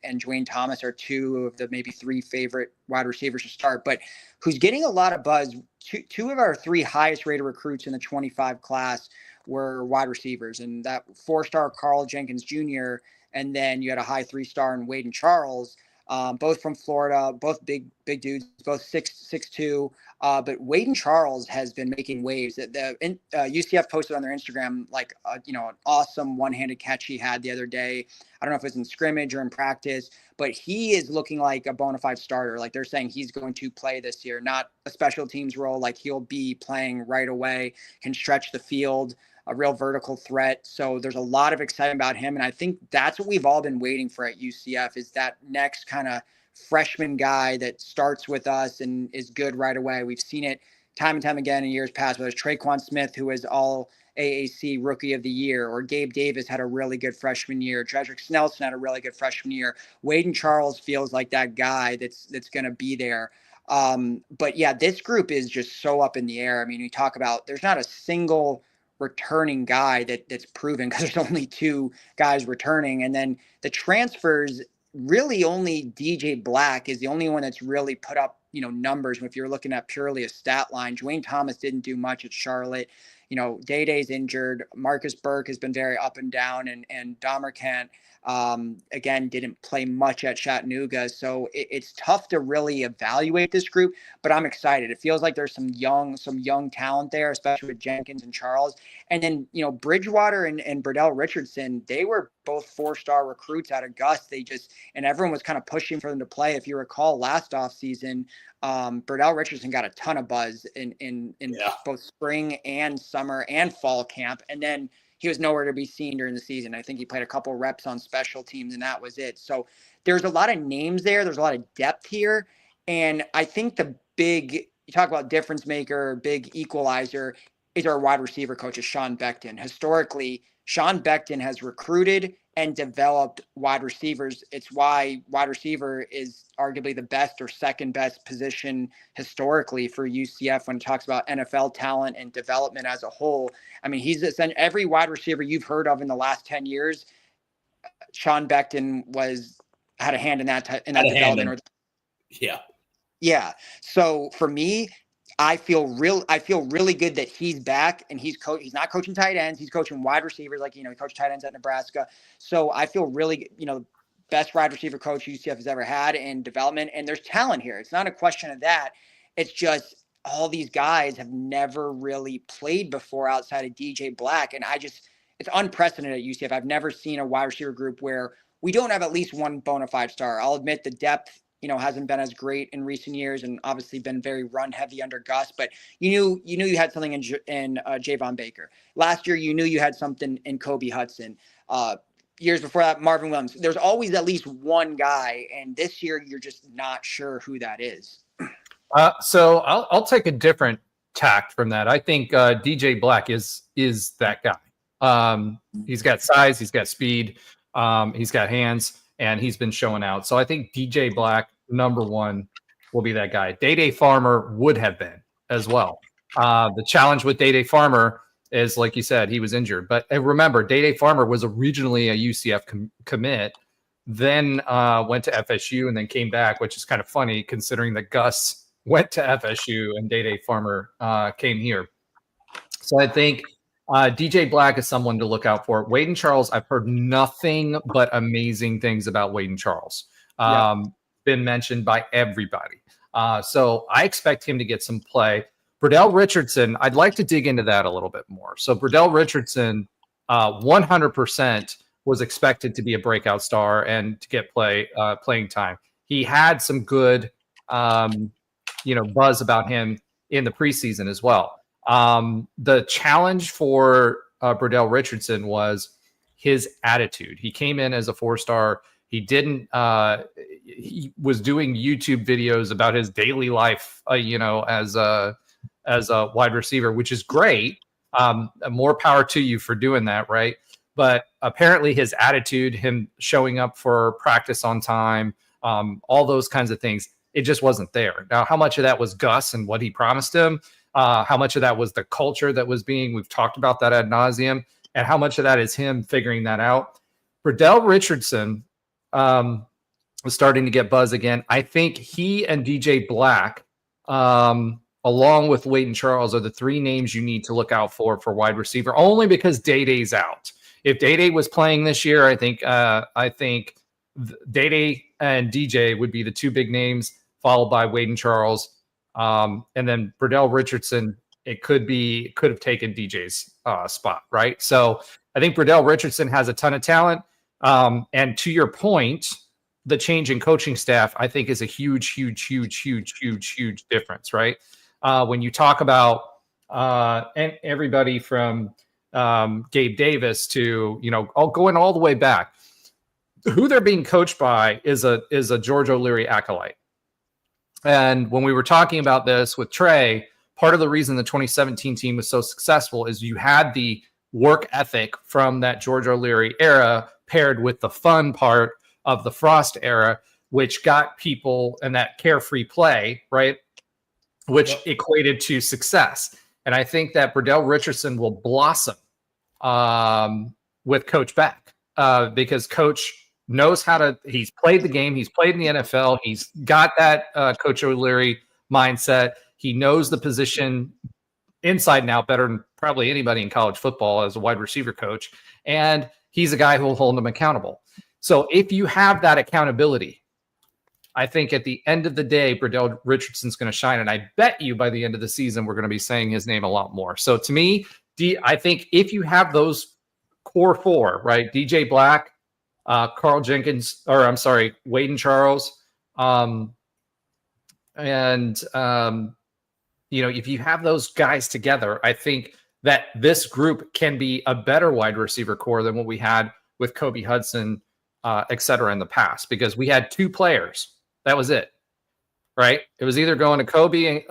Dwayne Thomas are 2 of the maybe 3 favorite wide receivers to start, but who's getting a lot of buzz. 2 of our 3 highest rated recruits in the 25 class were wide receivers, and that 4-star Carl Jenkins Jr. and then you had a high 3-star in Wade and Charles, both from Florida, both big dudes, both 6'2". But Wade and Charles has been making waves. UCF posted on their Instagram an awesome one-handed catch he had the other day. I don't know if it was in scrimmage or in practice, but he is looking like a bona fide starter. Like they're saying he's going to play this year, not a special teams role. Like he'll be playing right away, can stretch the field, a real vertical threat. So there's a lot of excitement about him. And I think that's what we've all been waiting for at UCF, is that next kind of freshman guy that starts with us and is good right away. We've seen it time and time again in years past, whether it's Traquan Smith, who is all AAC Rookie of the Year, or Gabe Davis had a really good freshman year. Dredrick Snelson had a really good freshman year. Wade and Charles feels like that guy that's going to be there. But yeah, this group is just so up in the air. I mean, we talk about, there's not a single returning guy that's proven, because there's only 2 guys returning. And then the transfers, really only DJ Black is the only one that's really put up, numbers. If you're looking at purely a stat line, Dwayne Thomas didn't do much at Charlotte. Day-Day's injured. Marcus Burke has been very up and down, and Domercant, again, didn't play much at Chattanooga. So it's tough to really evaluate this group, but I'm excited. It feels like there's some young talent there, especially with Jenkins and Charles. And then, Bridgewater and Burdell Richardson, they were both 4-star recruits out of Gus. And everyone was kind of pushing for them to play. If you recall last offseason, Burdell Richardson got a ton of buzz in both spring and summer and fall camp. And then he was nowhere to be seen during the season. I think he played a couple reps on special teams and that was it. So there's a lot of names there. There's a lot of depth here. And I think you talk about difference maker, big equalizer, is our wide receiver coach, is Sean Beckton. Historically, Sean Beckton has recruited and developed wide receivers. It's why wide receiver is arguably the best or second best position historically for UCF when it talks about NFL talent and development as a whole. I mean, he's essentially every wide receiver you've heard of in the last 10 years. Sean Beckton had a hand in that development. Yeah. So for me, I feel really good that he's back, and he's not coaching tight ends. He's coaching wide receivers. He coached tight ends at Nebraska. So I feel really, best wide receiver coach UCF has ever had in development. And there's talent here. It's not a question of that. It's just all these guys have never really played before outside of DJ Black. And it's unprecedented at UCF. I've never seen a wide receiver group where we don't have at least one bona fide star. I'll admit the depth hasn't been as great in recent years, and obviously been very run heavy under Gus, but you knew you had something in Javon Baker. Last year, you knew you had something in Kobe Hudson. Years before that, Marvin Williams. There's always at least one guy, and this year you're just not sure who that is. So I'll take a different subtract from that. I think DJ Black is that guy. He's got size, he's got speed, he's got hands, and he's been showing out. So I think DJ Black, number one, will be that guy. Day Farmer would have been as well. The challenge with Day Farmer is, like you said, he was injured. But remember, Day Farmer was originally a UCF commit, then went to FSU and then came back, which is kind of funny considering that Gus went to FSU and Day Farmer came here. So I think DJ Black is someone to look out for. Wade and Charles, I've heard nothing but amazing things about Wade and Charles. Been mentioned by everybody. So I expect him to get some play. Burdell Richardson, I'd like to dig into that a little bit more. So Burdell Richardson, 100% was expected to be a breakout star and to get playing time. He had some good, buzz about him in the preseason as well. The challenge for Burdell Richardson was his attitude. He came in as a 4-star. He didn't. He was doing YouTube videos about his daily life, as a wide receiver, which is great. More power to you for doing that, right? But apparently his attitude, him showing up for practice on time, all those kinds of things, it just wasn't there. Now, how much of that was Gus and what he promised him? How much of that was the culture that was we've talked about that ad nauseum, and how much of that is him figuring that out? Burdell Richardson was starting to get buzz again. I think he and DJ Black, along with Wade and Charles, are the three names you need to look out for wide receiver, only because Day-Day's out. If Day-Day was playing this year, I think Day-Day and DJ would be the two big names, followed by Wade and Charles. And then Burdell Richardson, it could have taken DJ's spot, right? So I think Burdell Richardson has a ton of talent. And to your point, the change in coaching staff, I think, is a huge difference, right? When you talk about and everybody from Gabe Davis to, going all the way back, who they're being coached by is a George O'Leary acolyte. And when we were talking about this with Trey, part of the reason the 2017 team was so successful is you had the work ethic from that George O'Leary era paired with the fun part of the Frost era, which got people and that carefree play, right? Which equated to success. And I think that Burdell Richardson will blossom with Coach Beck because Coach knows he's played the game. He's played in the NFL. He's got that Coach O'Leary mindset. He knows the position inside and out better than probably anybody in college football as a wide receiver coach. And he's a guy who will hold them accountable. So if you have that accountability, I think at the end of the day, Burdell Richardson's going to shine. And I bet you by the end of the season, we're going to be saying his name a lot more. So to me, I think if you have those core four, right? DJ Black, Wade and Charles. If you have those guys together, I think that this group can be a better wide receiver core than what we had with Kobe Hudson, et cetera, in the past, because we had two players. That was it, right? It was either going to Kobe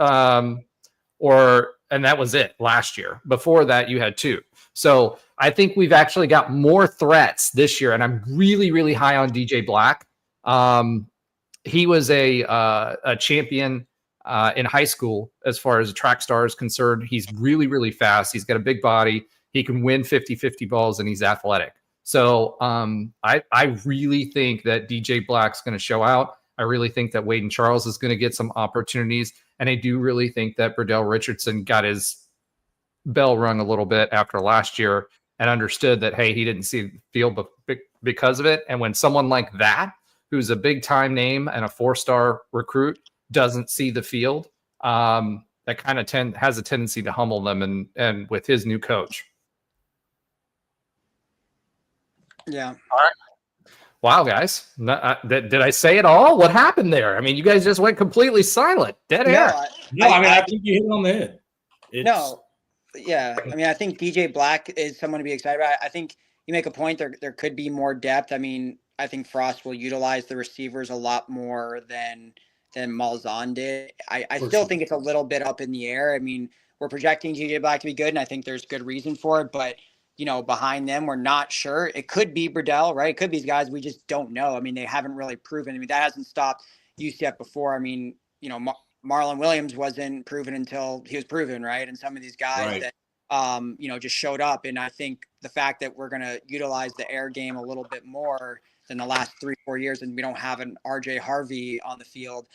and that was it last year. Before that, you had two. So I think we've actually got more threats this year, and I'm really, really high on DJ Black. He was a champion in high school as far as a track star is concerned. He's really, really fast. He's got a big body. He can win 50-50 balls, and he's athletic. So I really think that DJ Black's going to show out. I really think that Wade and Charles is going to get some opportunities. And I do really think that Burdell Richardson got his bell rung a little bit after last year and understood that, hey, he didn't see the field because of it. And when someone like that, who's a big time name and a 4-star recruit, doesn't see the field, that kind of has a tendency to humble them and with his new coach. Yeah. All right. Wow, guys. Did I say it all? What happened there? I mean, you guys just went completely silent. Dead air. I think you hit it on the head. I think DJ Black is someone to be excited about. I think you make a point. There could be more depth. I mean, I think Frost will utilize the receivers a lot more than than Malzahn did. I For still sure. think it's a little bit up in the air. I mean, we're projecting TJ Black to be good, and I think there's good reason for it. But behind them, we're not sure. It could be Burdell, right? It could be these guys we just don't know. I mean, they haven't really proven. I mean, that hasn't stopped UCF before. I mean, Marlon Williams wasn't proven until he was proven, right? And some of these guys that just showed up. And I think the fact that we're going to utilize the air game a little bit more than the last 3-4 years, and we don't have an RJ Harvey on the field,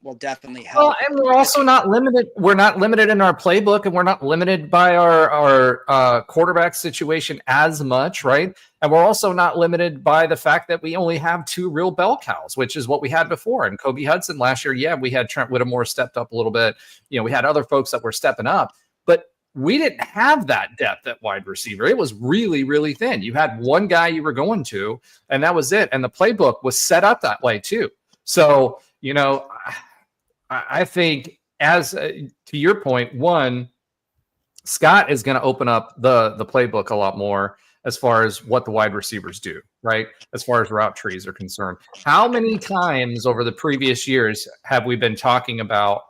will definitely help. Well, and we're also not limited. We're not limited in our playbook, and we're not limited by our quarterback situation as much, right? And we're also not limited by the fact that we only have 2 real bell cows, which is what we had before. And Kobe Hudson last year, yeah, we had Trent Whittemore stepped up a little bit. We had other folks that were stepping up, but we didn't have that depth at wide receiver. It was really, really thin. You had one guy you were going to, and that was it. And the playbook was set up that way too. So, I think to your point, one, Scott is going to open up the playbook a lot more as far as what the wide receivers do, right? As far as route trees are concerned. How many times over the previous years have we been talking about,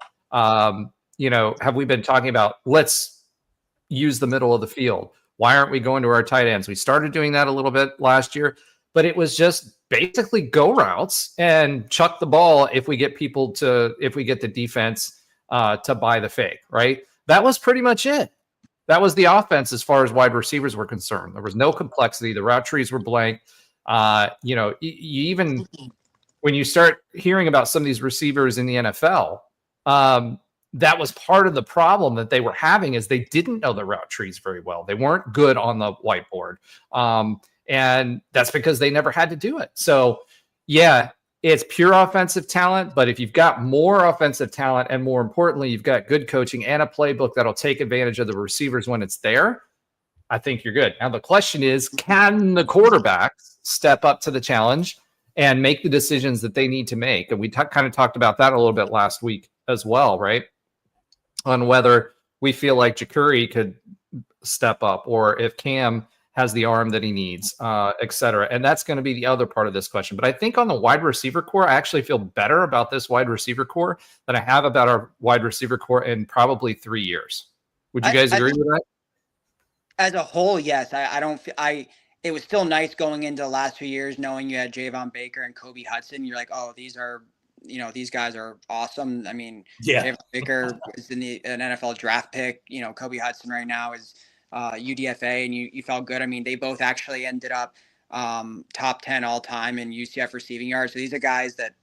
let's use the middle of the field? Why aren't we going to our tight ends? We started doing that a little bit last year, but it was just basically go routes and chuck the ball if we get the defense to buy the fake, right? That was pretty much it. That was the offense as far as wide receivers were concerned. There was no complexity. The route trees were blank. You even when you start hearing about some of these receivers in the NFL, that was part of the problem that they were having, is they didn't know the route trees very well. They weren't good on the whiteboard. And that's because they never had to do it. So yeah, it's pure offensive talent, but if you've got more offensive talent, and more importantly, you've got good coaching and a playbook that'll take advantage of the receivers when it's there, I think you're good. Now the question is, can the quarterbacks step up to the challenge and make the decisions that they need to make? And we kind of talked about that a little bit last week as well, right? On whether we feel like Jakuri could step up, or if Cam has the arm that he needs, et cetera. And that's going to be the other part of this question. But I think on the wide receiver core, I actually feel better about this wide receiver core than I have about our wide receiver core in probably 3 years. Would you guys agree with that? As a whole, yes. It was still nice going into the last few years knowing you had Javon Baker and Kobe Hudson. You're like, oh, these guys are awesome. I mean, Javon Baker is an NFL draft pick. Kobe Hudson right now is UDFA, and you felt good. I mean, they both actually ended up top 10 all time in UCF receiving yards. So these are guys that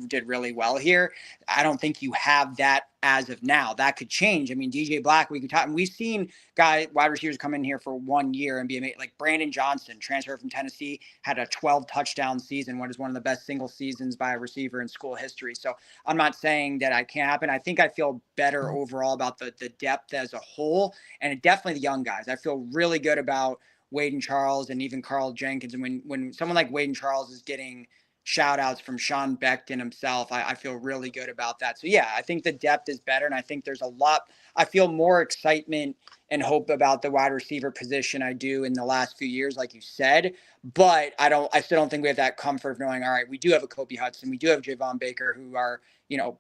did really well here. I don't think you have that as of now. That could change. I mean, DJ Black, we could talk, and we've seen wide receivers come in here for 1 year and be amazing. Like Brandon Johnson, transfer from Tennessee, had a 12 touchdown season, what is one of the best single seasons by a receiver in school history. So I'm not saying that I can't happen. I think I feel better overall about the depth as a whole, and definitely the young guys. I feel really good about Wade and Charles, and even Carl Jenkins. And when someone like Wade and Charles is getting shout outs from Sean Beckton himself, I feel really good about that. So yeah, I think the depth is better. And I think there's a lot, I feel more excitement and hope about the wide receiver position I do in the last few years, like you said, but I still don't think we have that comfort of knowing, all right, we do have a Kobe Hudson, we do have Javon Baker, who are,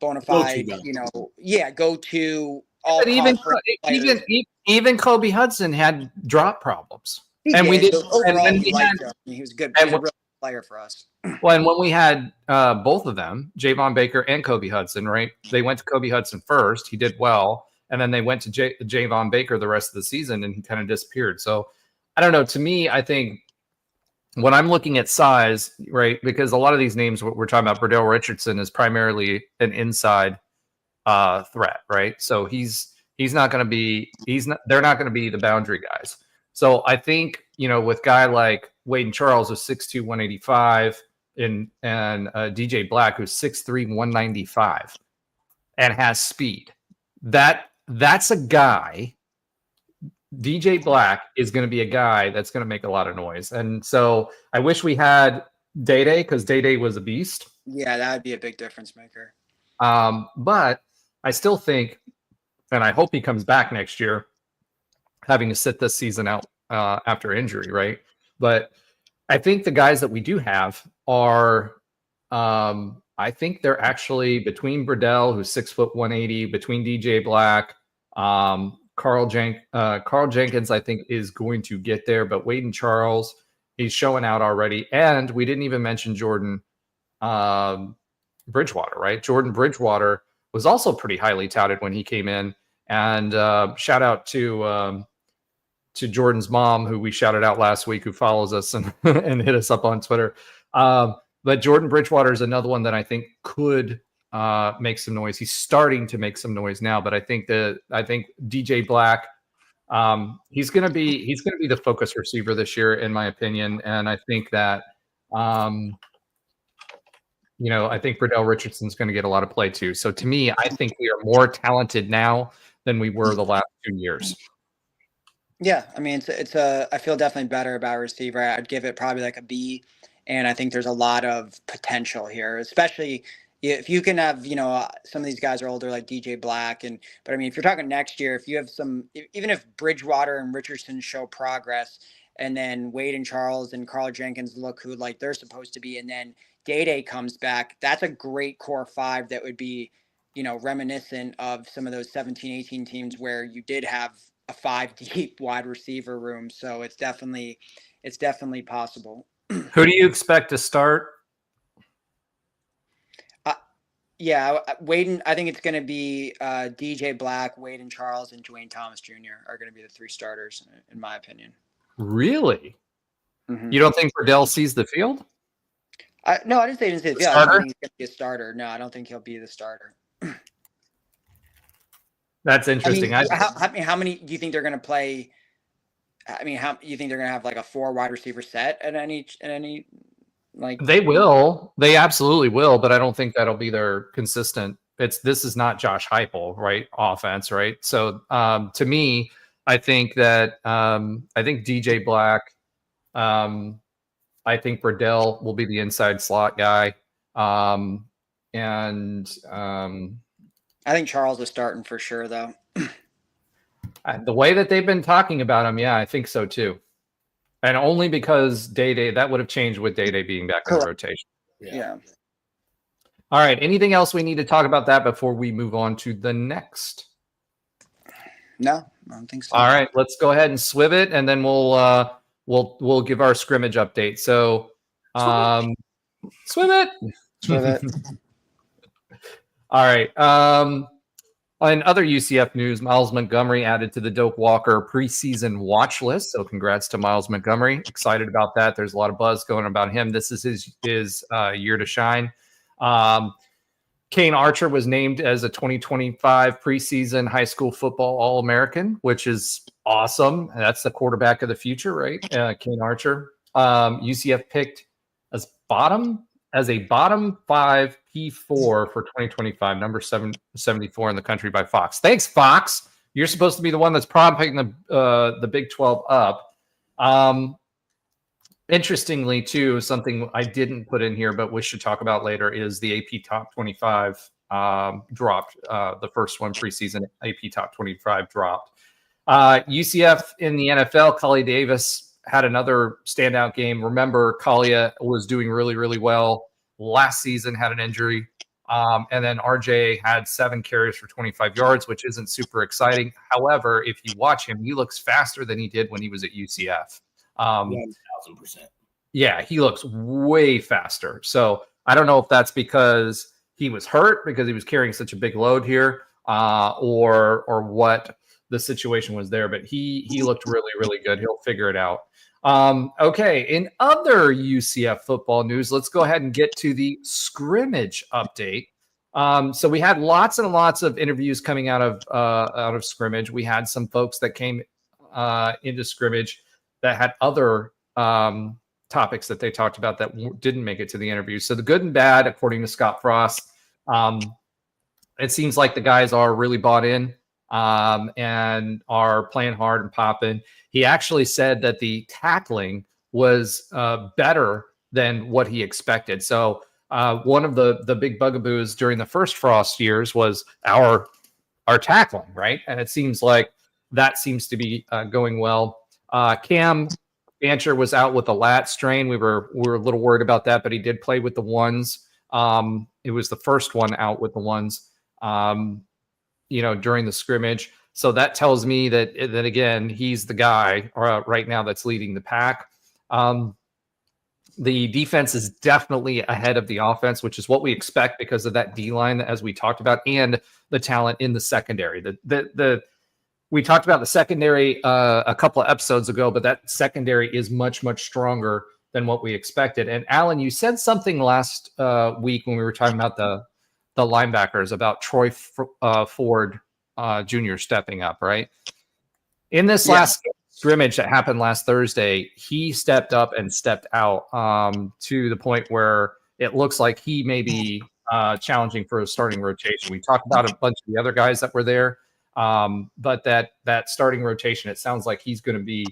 bona fide, go to all. But even Kobe Hudson had drop problems. He was good. He was a real player for us. Well, and when we had both of them, Javon Baker and Kobe Hudson, right? They went to Kobe Hudson first. He did well. And then they went to Javon Baker the rest of the season, and he kind of disappeared. So I don't know. To me, I think when I'm looking at size, right, because a lot of these names we're talking about, Burdell Richardson is primarily an inside threat, right? So they're not going to be the boundary guys. So I think, with a guy like Wade and Charles, who's 6'2", 185, and DJ Black, who's 6'3", 195, and has speed, that's a guy. DJ Black is going to be a guy that's going to make a lot of noise. And so I wish we had Day-Day, because Day-Day was a beast. Yeah, that would be a big difference maker. But I still think, and I hope he comes back next year, having to sit this season out after injury, right? But I think the guys that we do have are I think they're actually between Burdell, who's 6'1", 180, between DJ Black, Carl Jenkins, I think, is going to get there, but Wade and Charles, he's showing out already. And we didn't even mention Jordan Bridgewater, right? Jordan Bridgewater was also pretty highly touted when he came in. And shout out to Jordan's mom, who we shouted out last week, who follows us and, and hit us up on Twitter. But Jordan Bridgewater is another one that I think could make some noise. He's starting to make some noise now, but I think DJ Black, he's going to be the focus receiver this year, in my opinion. And I think that, I think Burdell Richardson's going to get a lot of play too. So to me, I think we are more talented now than we were the last 2 years. Yeah, I mean, I feel definitely better about receiver. I'd give it probably like a B, and I think there's a lot of potential here, especially if you can have, some of these guys are older like DJ Black, but I mean, if you're talking next year, if you have even if Bridgewater and Richardson show progress, and then Wade and Charles and Carl Jenkins look who like they're supposed to be, and then Day comes back, that's a great core five that would be, reminiscent of some of those 17, 18 teams where you did have a 5-deep wide receiver room. So it's definitely possible. Who do you expect to start? Yeah, Wade. I think it's going to be DJ Black, Wade and Charles, and Dwayne Thomas Jr. are going to be the 3 starters, in my opinion. Really? Mm-hmm. You don't think Burdell sees the field? No, I didn't say he didn't see the field. I don't think he's going to be a starter. No, I don't think he'll be the starter. That's interesting. How many do you think they're going to play? I mean, how you think they're going to have like a 4 wide receiver set at any like? They will. They absolutely will, but I don't think that'll be their consistent. This is not Josh Heupel, right? Offense, right? So to me, I think that I think DJ Black, I think Burdell will be the inside slot guy, and I think Charles is starting for sure, though. The way that they've been talking about him, yeah, I think so too. And only because Day that would have changed with Day being back in the rotation. Yeah. All right. Anything else we need to talk about that before we move on to the next? No, I don't think so. All right. Let's go ahead and swiv it, and then we'll give our scrimmage update. So, swim it. All right. In other UCF news, Miles Montgomery added to the Doak Walker preseason watch list. So congrats to Miles Montgomery. Excited about that. There's a lot of buzz going about him. This is his year to shine. Kane Archer was named as a 2025 preseason high school football All-American, which is awesome. That's the quarterback of the future, right? Kane Archer. UCF picked as a bottom 5 P4 for 2025, number 774 in the country by Fox. Thanks, Fox. You're supposed to be the one that's propping the Big 12 up. Interestingly, too, something I didn't put in here, but we should talk about later, is the AP Top 25 dropped. The first one preseason AP Top 25 dropped. UCF in the NFL, Collie Davis had another standout game. Remember, Collier was doing really, really well last season, had an injury. And then RJ had 7 carries for 25 yards, which isn't super exciting. However, if you watch him, he looks faster than he did when he was at UCF. 1,000%. Yeah, he looks way faster. So I don't know if that's because he was hurt, because he was carrying such a big load here, or what the situation was there. But he looked really, really good. He'll figure it out. Okay, in other UCF football news, let's go ahead and get to the scrimmage update. So we had lots and lots of interviews coming out of scrimmage. We had some folks that came into scrimmage that had other topics that they talked about that didn't make it to the interview. So the good and bad, according to Scott Frost, it seems like the guys are really bought in and are playing hard and popping. He actually said that the tackling was better than what he expected. So one of the big bugaboos during the first Frost years was our tackling, right? And it seems like that seems to be going well. Cam Bancher was out with a lat strain. We were a little worried about that, but he did play with the ones It was the first one out with the ones, during the scrimmage. So that tells me that again, he's the guy right now that's leading the pack. The defense is definitely ahead of the offense, which is what we expect because of that D line, as we talked about, and the talent in the secondary. We talked about the secondary a couple of episodes ago, but that secondary is much, much stronger than what we expected. And Alan, you said something last week when we were talking about the linebackers about Troy Ford Jr. stepping up, right? In this last scrimmage that happened last Thursday, he stepped up and stepped out to the point where it looks like he may be challenging for a starting rotation. We talked about a bunch of the other guys that were there, but that starting rotation, it sounds like he's going to be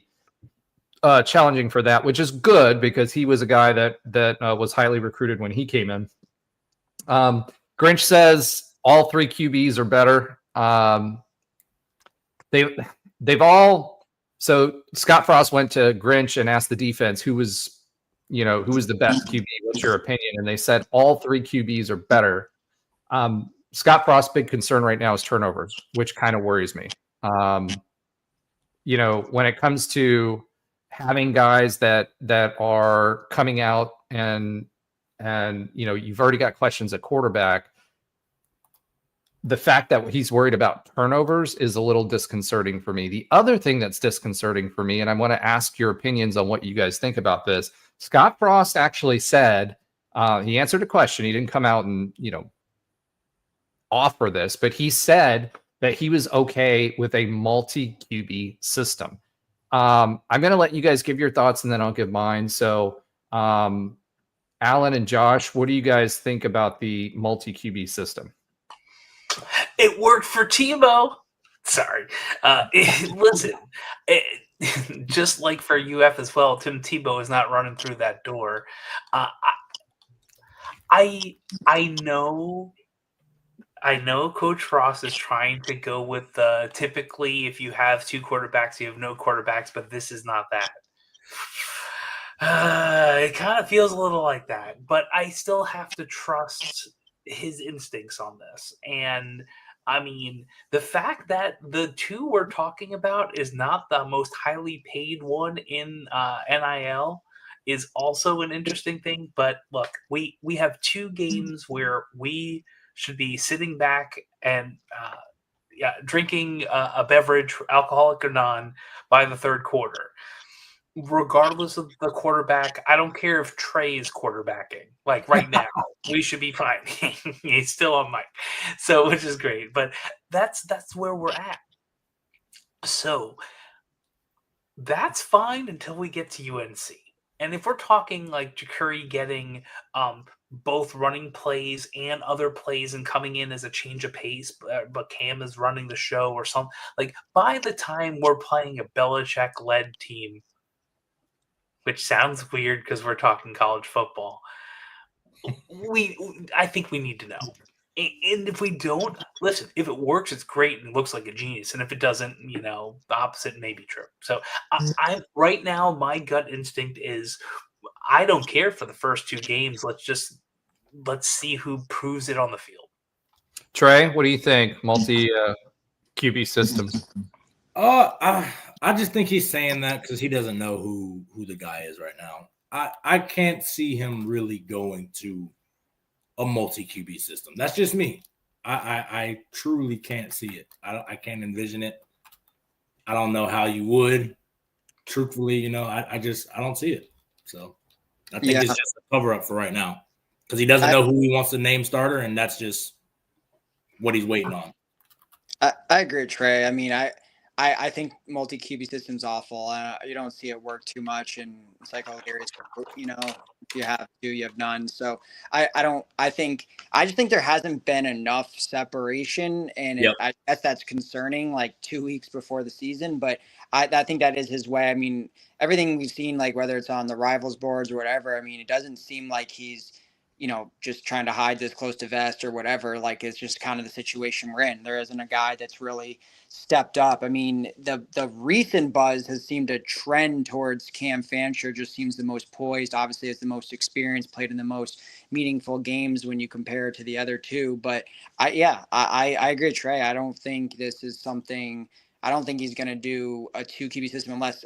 challenging for that, which is good because he was a guy that was highly recruited when he came in. Grinch says all three QBs are better. They've all. So Scott Frost went to Grinch and asked the defense who was the best QB. What's your opinion? And they said all three QBs are better. Scott Frost's big concern right now is turnovers, which kind of worries me. When it comes to having guys that are coming out and you've already got questions at quarterback. The fact that he's worried about turnovers is a little disconcerting for me. The other thing that's disconcerting for me, and I want to ask your opinions on what you guys think about this. Scott Frost actually said, he answered a question. He didn't come out and, offer this, but he said that he was okay with a multi-QB system. I'm going to let you guys give your thoughts and then I'll give mine. So, Alan and Josh, what do you guys think about the multi-QB system? It worked for Tebow. Sorry. Listen, just like for UF as well, Tim Tebow is not running through that door. I know Coach Frost is trying to go with typically if you have two quarterbacks, you have no quarterbacks, but this is not that. It kind of feels a little like that, but I still have to trust his instincts on this. And I mean, the fact that the two we're talking about is not the most highly paid one in NIL is also an interesting thing. But look, we have two games where we should be sitting back and drinking a beverage, alcoholic or non, by the third quarter. Regardless of the quarterback, I don't care if Trey is quarterbacking. Like right now, we should be fine. He's still on mic, so which is great. But that's where we're at. So that's fine until we get to UNC. And if we're talking like Curry getting both running plays and other plays and coming in as a change of pace, but Cam is running the show or something, like by the time we're playing a Belichick-led team, which sounds weird because we're talking college football, I think we need to know. And if we don't, listen, if it works, it's great and looks like a genius. And if it doesn't, the opposite may be true. So I right now, my gut instinct is I don't care for the first two games. Let's see who proves it on the field. Trey, what do you think? Multi QB system. I just think he's saying that because he doesn't know who the guy is right now. I can't see him really going to a multi-QB system. That's just me. I truly can't see it. I can't envision it. I don't know how you would. Truthfully, I don't see it. So I think it's just a cover-up for right now because he doesn't know who he wants to name starter, and that's just what he's waiting on. I agree with Trey. I mean, I think multi-QB system's awful. You don't see it work too much, and it's like, if you have two, you have none. So I just think there hasn't been enough separation, and I guess that's concerning, like 2 weeks before the season. But I think that is his way. I mean, everything we've seen, like whether it's on the rivals boards or whatever, I mean, it doesn't seem like he's just trying to hide this close to vest or whatever. Like, it's just kind of the situation we're in. There isn't a guy that's really stepped up. I mean, the recent buzz has seemed to trend towards Cam Fancher. Just seems the most poised. Obviously, is the most experienced, played in the most meaningful games when you compare it to the other two. But I agree, Trey. I don't think this is something. I don't think he's going to do a 2 QB system unless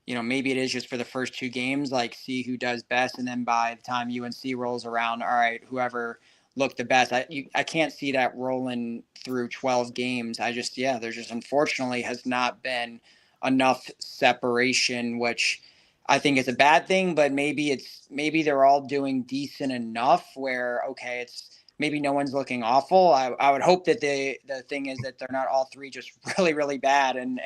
maybe it is just for the first 2 games, like see who does best. And then by the time UNC rolls around, all right, whoever looked the best. I can't see that rolling through 12 games. There just unfortunately has not been enough separation, which I think is a bad thing, but maybe they're all doing decent enough where, okay, it's maybe no one's looking awful. I would hope that the thing is that they're not all 3 just really, really bad and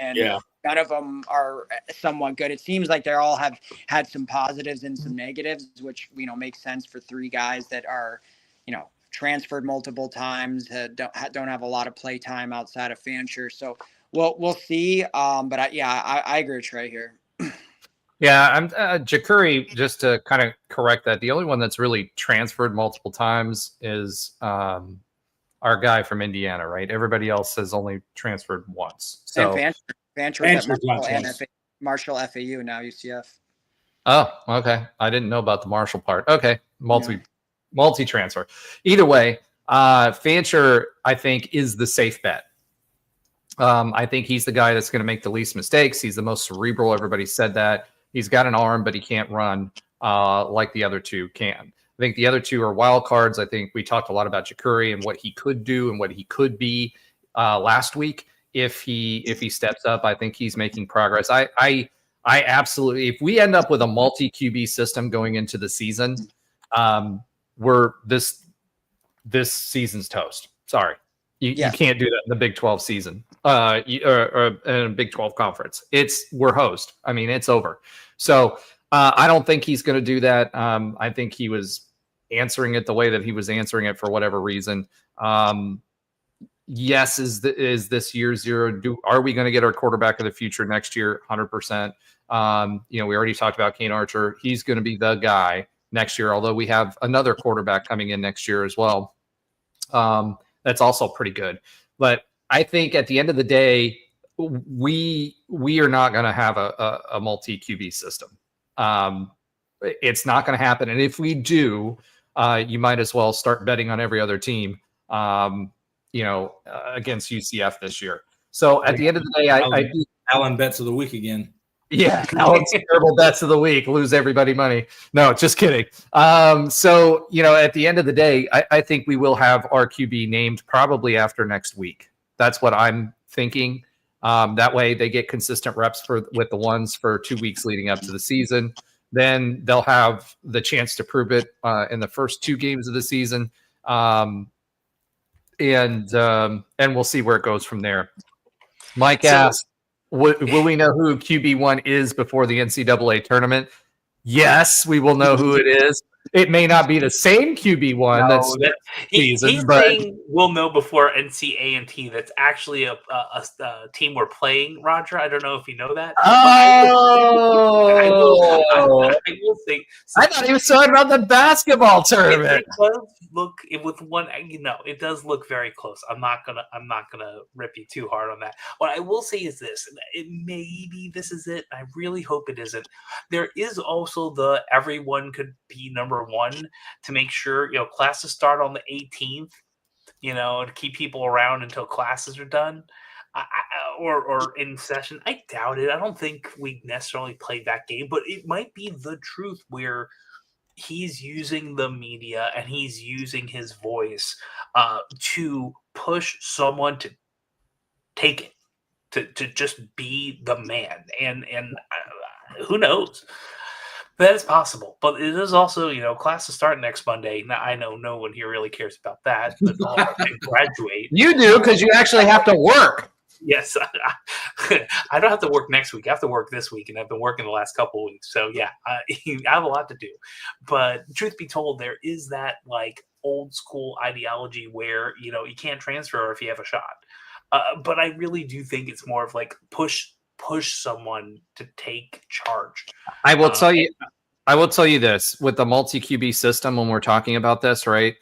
none of them are somewhat good. It seems like they all have had some positives and some negatives, which, makes sense for 3 guys that are, transferred multiple times, don't have a lot of play time outside of Fancher. So we'll see. But I agree with Trey here. Yeah, I'm Jakuri, just to kind of correct that. The only one that's really transferred multiple times is our guy from Indiana, right? Everybody else has only transferred once. So and Fancher was at Marshall FAU, now UCF. Oh, okay. I didn't know about the Marshall part. Okay, multi-transfer. Either way, Fancher, I think, is the safe bet. I think he's the guy that's going to make the least mistakes. He's the most cerebral. Everybody said that. He's got an arm, but he can't run like the other 2 can. I think the other 2 are wild cards. I think we talked a lot about Jakuri and what he could do and what he could be last week. If he steps up, I think he's making progress. I absolutely, if we end up with a multi QB system going into the season, we're this season's toast. Sorry. You can't do that in the Big 12 season, or in a Big 12 conference. We're host. I mean, it's over. So I don't think he's going to do that. I think he was answering it the way that he was answering it for whatever reason. Yes, is this year 0? Are we going to get our quarterback of the future next year? 100%. We already talked about Kane Archer. He's going to be the guy next year, although we have another quarterback coming in next year as well. That's also pretty good. But I think at the end of the day, we are not going to have a multi QB system. It's not going to happen. And if we do, you might as well start betting on every other team, against UCF this year. So at the end of the day, I do. Allen bets of the week again. Yeah, Alan's terrible bets of the week. Lose everybody money. No, just kidding. So, at the end of the day, I think we will have our QB named probably after next week. That's what I'm thinking. That way they get consistent reps with the ones for 2 weeks leading up to the season. Then they'll have the chance to prove it in the first 2 games of the season. And we'll see where it goes from there. Mike asked, will we know who QB1 is before the NCAA tournament? Yes, we will know who it is. It may not be the same QB1 he's saying we'll know before NCAA. That's actually a team we're playing, Roger. I don't know if you know that. Oh, I will say. I thought he was talking about the basketball tournament. It does look with one. It does look very close. I'm not gonna rip you too hard on that. What I will say is this: maybe this is it. I really hope it isn't. There is also everyone could be number 1 to make sure classes start on the 18th. To keep people around until classes are done. Or in session. I doubt it. I don't think we necessarily played that game, but it might be the truth where he's using the media and he's using his voice to push someone to take it, to just be the man. And who knows? That is possible, but it is also, classes start next Monday. Now, I know no one here really cares about that, but all can graduate. You do, because you actually have to work. Yes, I don't have to work next week. I have to work this week, and I've been working the last couple of weeks. So yeah, I have a lot to do. But truth be told, there is that old school ideology where you can't transfer if you have a shot. But I really do think it's more of push someone to take charge. I will tell you. I will tell you this with the multi QB system when we're talking about this, right?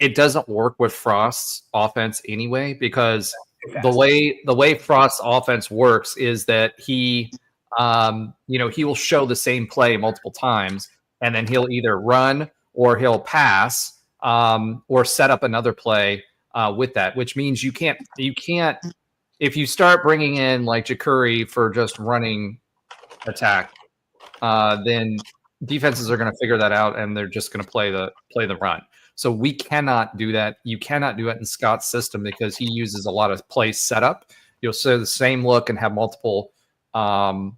It doesn't work with Frost's offense anyway, because the way Frost's offense works is that he will show the same play multiple times, and then he'll either run or he'll pass or set up another play with that, which means you can't if you start bringing in like Jakuri for just running attack, then defenses are going to figure that out and they're just going to play the run. So we cannot do that. You cannot do it in Scott's system because he uses a lot of play setup. You'll see the same look and have multiple plays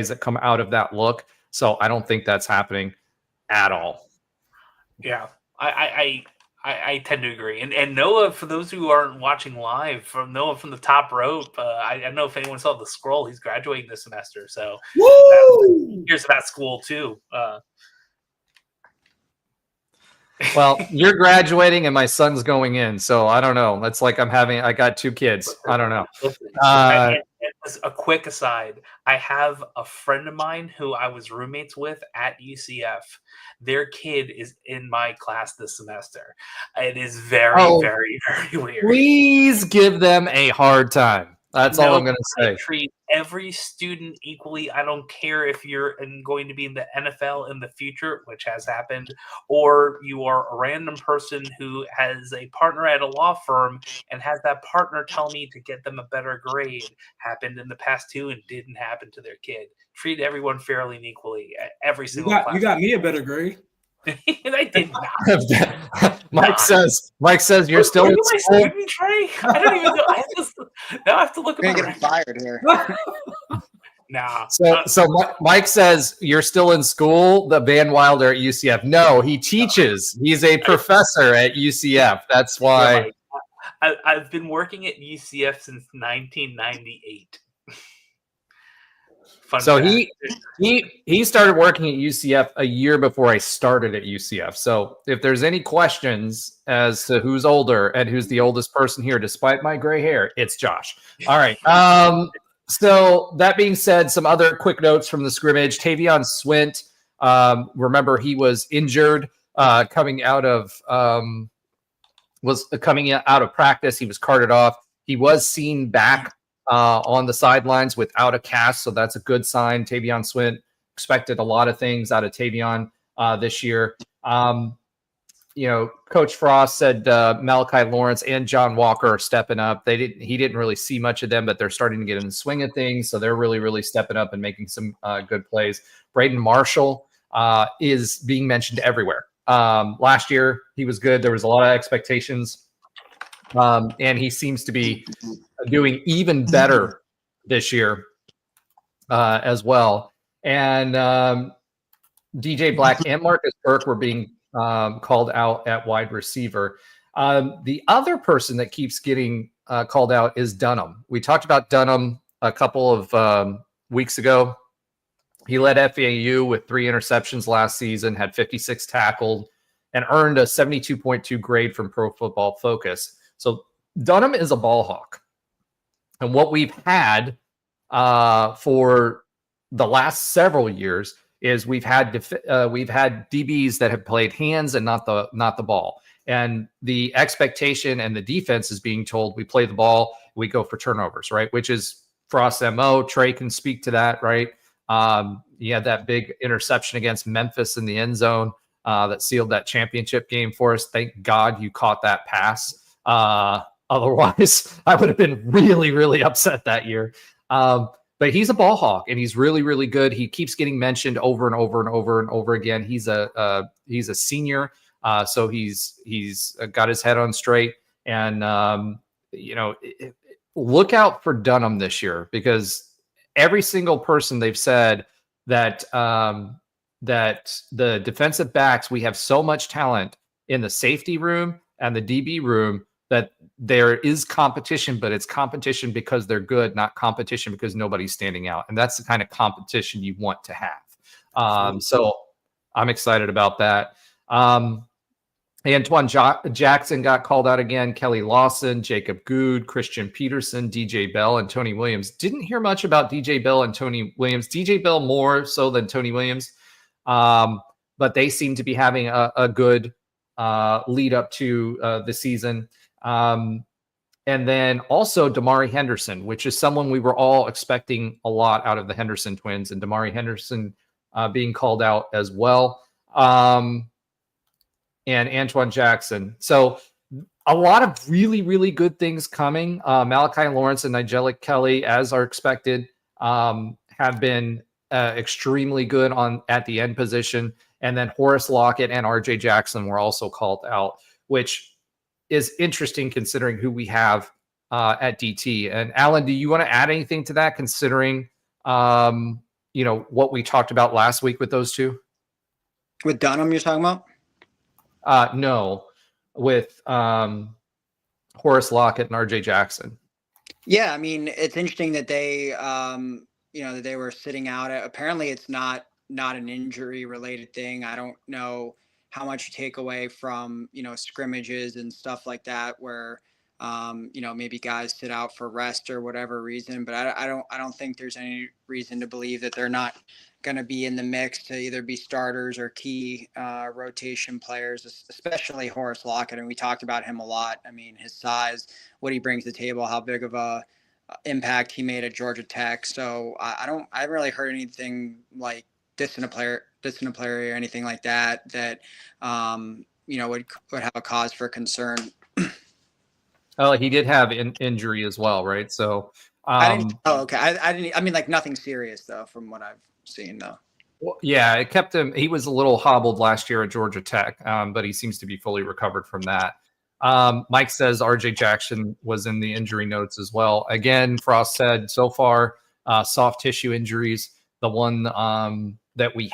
that come out of that look. So I don't think that's happening at all. Yeah, I tend to agree. And Noah, for those who aren't watching live, from Noah from the top rope, I don't know if anyone saw the scroll. He's graduating this semester, so here's that school too. Well, you're graduating and my son's going in, so I don't know. That's like I got 2 kids. I don't know. And as a quick aside, I have a friend of mine who I was roommates with at UCF. Their kid is in my class this semester. It is very, very, very weird. Please give them a hard time. That's all I'm going to say. I treat every student equally. I don't care if you're going to be in the NFL in the future, which has happened, or you are a random person who has a partner at a law firm and has that partner tell me to get them a better grade. Happened in the past too and didn't happen to their kid. Treat everyone fairly and equally at every single class. You got me a better grade. I did not. Mike says you're still in school. Trey? I don't even know. Now I have to look at We're gonna get fired here. Nah. So Mike says you're still in school. The Van Wilder at UCF. No, he teaches. He's a professor at UCF. That's why. I've been working at UCF since 1998. So he started working at UCF a year before I started at UCF. So if there's any questions as to who's older and who's the oldest person here, despite my gray hair, it's Josh. All right. So that being said, some other quick notes from the scrimmage. Tavion Swint, remember he was injured coming out of practice. He was carted off. He was seen back on the sidelines without a cast, so that's a good sign. Tavion Swint, expected a lot of things out of Tavion this year. Coach Frost said Malachi Lawrence and John Walker are stepping up. He didn't really see much of them, but they're starting to get in the swing of things, so they're really, really stepping up and making some good plays. Braden Marshall is being mentioned everywhere. Last year, he was good. There was a lot of expectations, and he seems to be doing even better this year as well. And DJ Black and Marcus Burke were being called out at wide receiver. The other person that keeps getting called out is Dunham. We talked about Dunham a couple of weeks ago. He led FAU with 3 interceptions last season, had 56 tackled, and earned a 72.2 grade from Pro Football Focus. So Dunham is a ball hawk. And what we've had for the last several years is we've had DBs that have played hands and not the ball. And the expectation and the defense is being told we play the ball, we go for turnovers, right? Which is Frost's MO. Trey can speak to that, right? He had that big interception against Memphis in the end zone that sealed that championship game for us. Thank God you caught that pass. Otherwise, I would have been really, really upset that year. But he's a ball hawk, and he's really, really good. He keeps getting mentioned over and over and over and over again. He's a senior, so he's got his head on straight. And look out for Dunham this year, because every single person they've said that the defensive backs, we have so much talent in the safety room and the DB room that there is competition, but it's competition because they're good, not competition because nobody's standing out. And that's the kind of competition you want to have. So I'm excited about that. Antoine Jackson got called out again. Kelly Lawson, Jacob Good, Christian Peterson, DJ Bell, and Tony Williams. Didn't hear much about DJ Bell and Tony Williams. DJ Bell more so than Tony Williams. But they seem to be having a good lead up to the season. And then also Damari Henderson, which is someone we were all expecting a lot out of the Henderson twins, and Damari Henderson being called out as well. And Antoine Jackson. So a lot of really, really good things coming. Malachi Lawrence and Nigel Kelly, as are expected, have been extremely good at the end position. And then Horace Lockett and RJ Jackson were also called out, which is interesting considering who we have at DT. And Alan, do you want to add anything to that, considering what we talked about last week with those two? With Dunham, you're talking about? No, with Horace Lockett and RJ Jackson. Yeah, I mean, it's interesting that they, that they were sitting out. Apparently, it's not an injury related thing. I don't know how much you take away from scrimmages and stuff like that, where maybe guys sit out for rest or whatever reason. But I don't think there's any reason to believe that they're not going to be in the mix to either be starters or key rotation players, especially Horace Lockett. And we talked about him a lot. I mean, his size, what he brings to the table, how big of a impact he made at Georgia Tech. So I haven't really heard anything like dissing a player or anything like that would have a cause for concern. Oh, he did have an injury as well, right? So okay. I mean, like nothing serious though, from what I've seen though. Well, yeah, it kept him. He was a little hobbled last year at Georgia Tech, but he seems to be fully recovered from that. Mike says RJ Jackson was in the injury notes as well. Again, Frost said so far, soft tissue injuries. The one that we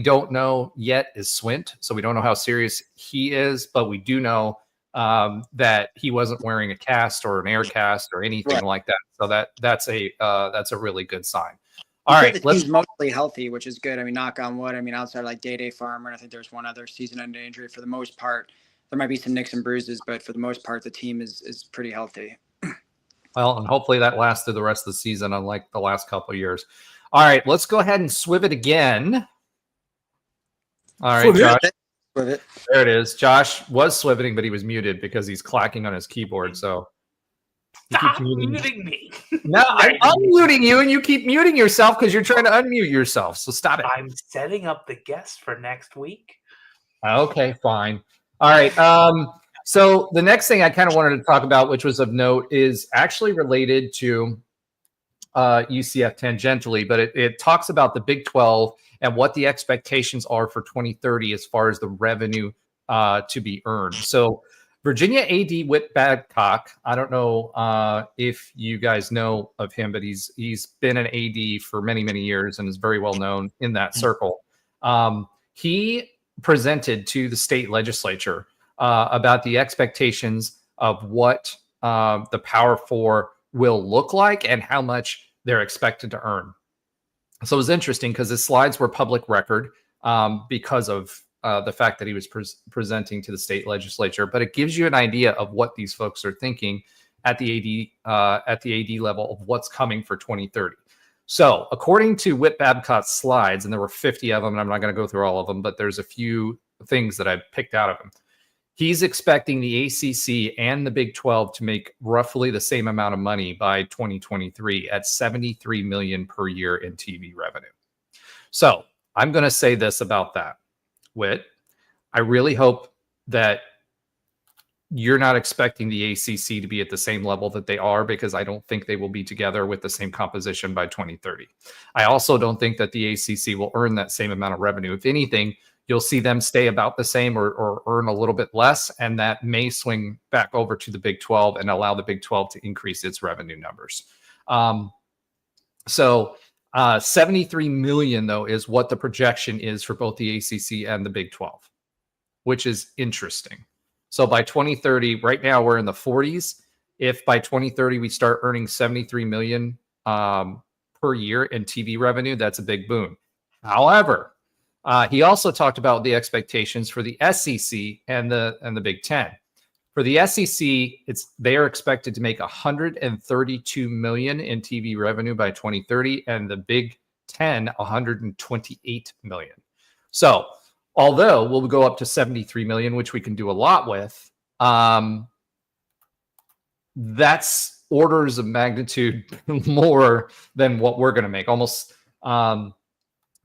don't know yet is Swint. So we don't know how serious he is, but we do know that he wasn't wearing a cast or an air cast or anything like that. So that's a really good sign. All right, he's mostly healthy, which is good. I mean, knock on wood. I mean, outside like Day Farmer, I think there's one other season-ending injury. For the most part, there might be some nicks and bruises, but for the most part, the team is pretty healthy. Well, and hopefully that lasts through the rest of the season, unlike the last couple of years. All right, let's go ahead and swiv it again. All right, Josh. Swivet. There it is. Josh was swiveting, but he was muted because he's clacking on his keyboard. So stop muting me. No, I'm unmuting you, and you keep muting yourself because you're trying to unmute yourself. So stop it. I'm setting up the guest for next week. Okay, fine. All right. So the next thing I kind of wanted to talk about, which was of note, is actually related to UCF tangentially, but it talks about the Big 12 and what the expectations are for 2030 as far as the revenue to be earned. So Virginia AD Whit Babcock, I don't know if you guys know of him, but he's been an AD for many, many years and is very well known in that circle. He presented to the state legislature about the expectations of what the Power Four will look like and how much they're expected to earn. So it was interesting because his slides were public record because of the fact that he was presenting to the state legislature. But it gives you an idea of what these folks are thinking at the AD level of what's coming for 2030. So according to Whit Babcock's slides, and there were 50 of them, and I'm not going to go through all of them, but there's a few things that I picked out of him. He's expecting the ACC and the Big 12 to make roughly the same amount of money by 2023 at $73 million per year in TV revenue. So I'm going to say this about that, Whit. I really hope that you're not expecting the ACC to be at the same level that they are, because I don't think they will be together with the same composition by 2030. I also don't think that the ACC will earn that same amount of revenue. If anything, you'll see them stay about the same or earn a little bit less, and that may swing back over to the Big 12 and allow the Big 12 to increase its revenue numbers. So 73 million, though, is what the projection is for both the ACC and the Big 12, which is interesting. So by 2030, right now we're in the 40s. If by 2030 we start earning 73 million per year in TV revenue, that's a big boon. However, He also talked about the expectations for the SEC and the Big Ten. For the SEC, they are expected to make 132 million in TV revenue by 2030, and the Big Ten 128 million. So, although we'll go up to 73 million, which we can do a lot with, that's orders of magnitude more than what we're going to make. Almost, a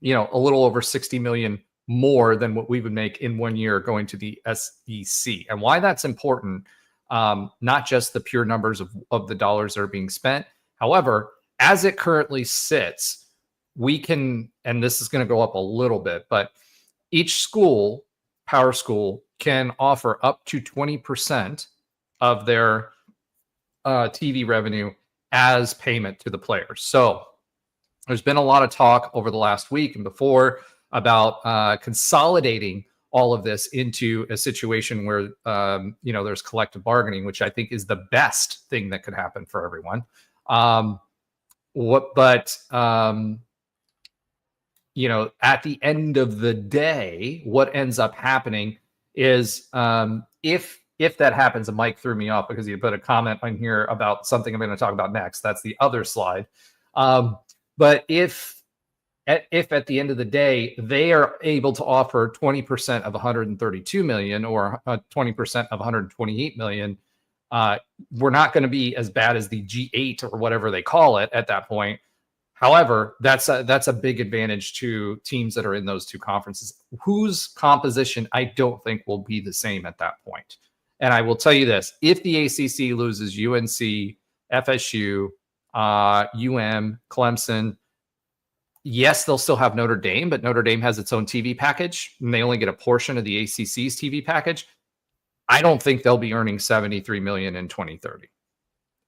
little over 60 million more than what we would make in 1 year going to the SEC. And why that's important, not just the pure numbers of the dollars that are being spent. However, as it currently sits, we can, and this is going to go up a little bit, but each school, power school, can offer up to 20% of their TV revenue as payment to the players. So there's been a lot of talk over the last week and before about consolidating all of this into a situation where there's collective bargaining, which I think is the best thing that could happen for everyone. At the end of the day, what ends up happening is if that happens, and Mike threw me off because he put a comment on here about something I'm going to talk about next. That's the other slide. But if at the end of the day, they are able to offer 20% of 132 million or 20% of 128 million, we're not going to be as bad as the G8 or whatever they call it at that point. However, that's a big advantage to teams that are in those two conferences, whose composition I don't think will be the same at that point. And I will tell you this, if the ACC loses UNC, FSU, Clemson, yes, they'll still have Notre Dame, but Notre Dame has its own TV package, and they only get a portion of the ACC's TV package. I don't think they'll be earning 73 million in 2030.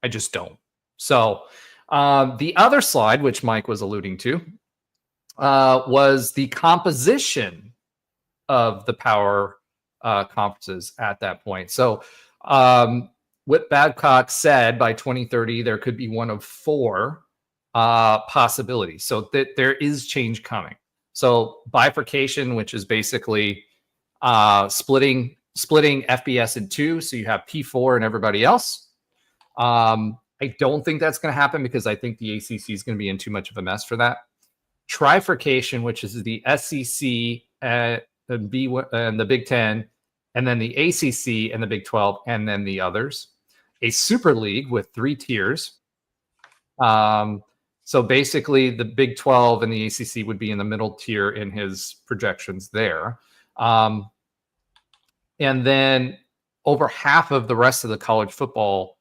I just don't. So the other slide, which Mike was alluding to, was the composition of the power conferences at that point. So what Babcock said, by 2030, there could be one of four possibilities. So there is change coming. So bifurcation, which is basically splitting FBS in two, so you have P4 and everybody else. I don't think that's going to happen because I think the ACC is going to be in too much of a mess for that. Trifurcation, which is the SEC and the Big Ten, and then the ACC and the Big 12, and then the others. A super league with 3 tiers. So basically, the Big 12 and the ACC would be in the middle tier in his projections there. And then over half of the rest of the college football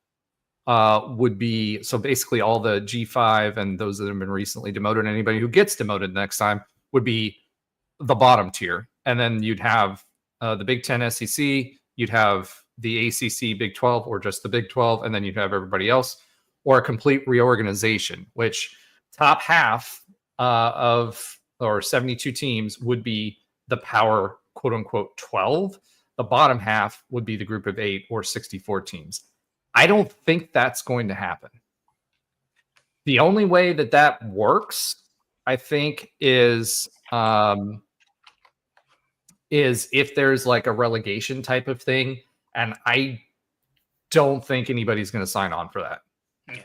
would be, so basically all the G5 and those that have been recently demoted, anybody who gets demoted next time would be the bottom tier. And then you'd have the Big 10 SEC, you'd have the ACC Big 12 or just the Big 12, and then you'd have everybody else, or a complete reorganization, which top half or 72 teams would be the power, quote unquote, 12. The bottom half would be the group of 8 or 64 teams. I don't think that's going to happen. The only way that works, I think, is if there's like a relegation type of thing, and I don't think anybody's going to sign on for that. Yeah.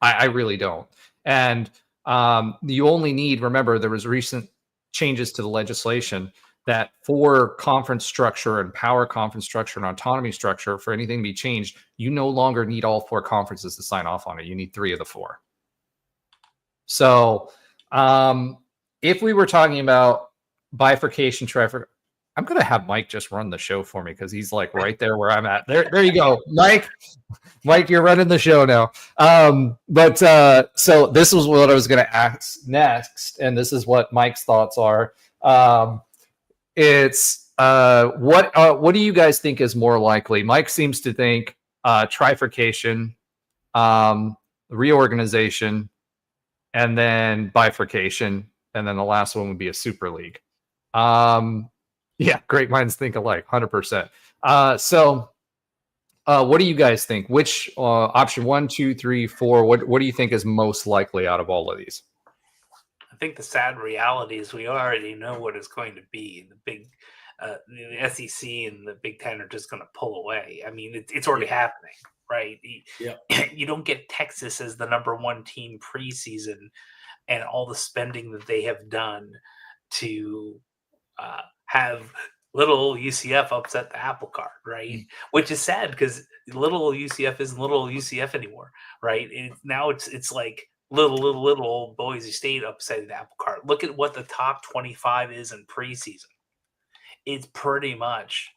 I really don't. And you only need, remember, there was recent changes to the legislation that for conference structure and power conference structure and autonomy structure, for anything to be changed, you no longer need all 4 conferences to sign off on it. You need 3 of the 4. So if we were talking about bifurcation, trifurcation, I'm going to have Mike just run the show for me because he's like right there where I'm at. There you go, Mike. Mike, you're running the show now. So this was what I was going to ask next, and this is what Mike's thoughts are. It's what do you guys think is more likely? Mike seems to think trifurcation, reorganization, and then bifurcation, and then the last one would be a super league. Yeah, great minds think alike, 100%. So what do you guys think? Which option 1, 2, 3, 4? What do you think is most likely out of all of these? I think the sad reality is we already know what it's going to be. The SEC and the Big Ten are just going to pull away. I mean, it's already happening, right? Yeah. You don't get Texas as the number one team preseason and all the spending that they have done to have little UCF upset the apple cart, right? Which is sad because little UCF isn't little UCF anymore, right? Now it's like little old Boise State upsetting the apple cart. Look at what the top 25 is in preseason. It's pretty much,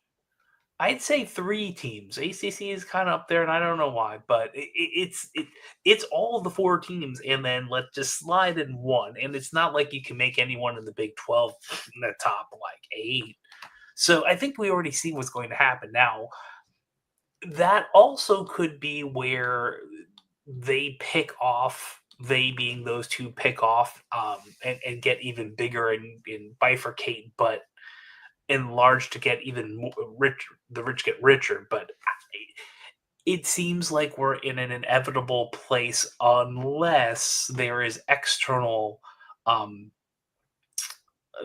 I'd say 3 teams. ACC is kind of up there, and I don't know why, but it's all the 4 teams, and then let's just slide in 1. And it's not like you can make anyone in the Big 12 in the top like 8. So I think we already see what's going to happen. Now, that also could be where they pick off, they being those 2 pick off and get even bigger and bifurcate, but enlarge to get even more rich. The rich get richer, but it seems like we're in an inevitable place unless there is external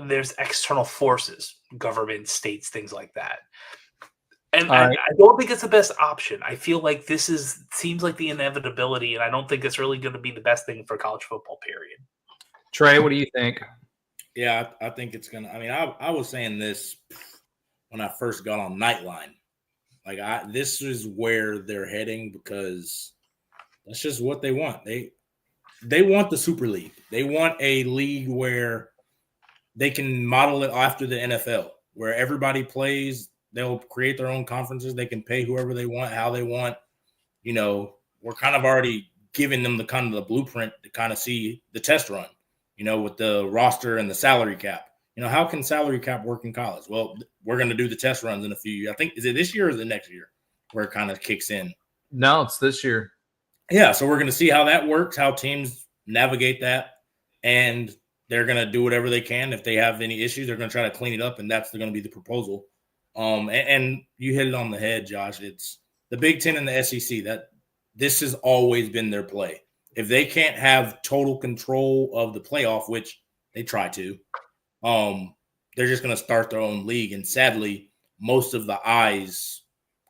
there's external forces, government, states, things like that. And I don't think it's the best option. I feel like seems like the inevitability, and I don't think it's really going to be the best thing for college football, period. Trey, what do you think? Yeah, I think it's gonna. I mean, I was saying this when I first got on Nightline. Like, this is where they're heading because that's just what they want. They want the Super League. They want a league where they can model it after the NFL, where everybody plays. They'll create their own conferences. They can pay whoever they want, how they want. You know, we're kind of already giving them the kind of the blueprint to kind of see the test run. You know, with the roster and the salary cap. You know, how can salary cap work in college? Well, we're going to do the test runs in a few years. I think, is it this year or the next year where it kind of kicks in? No, it's this year. Yeah, so we're going to see how that works, how teams navigate that, and they're going to do whatever they can. If they have any issues, they're going to try to clean it up, and that's going to be the proposal. And you hit it on the head, Josh. It's the Big Ten and the SEC. That this has always been their play. If they can't have total control of the playoff, which they try to, they're just going to start their own league. And sadly, most of the eyes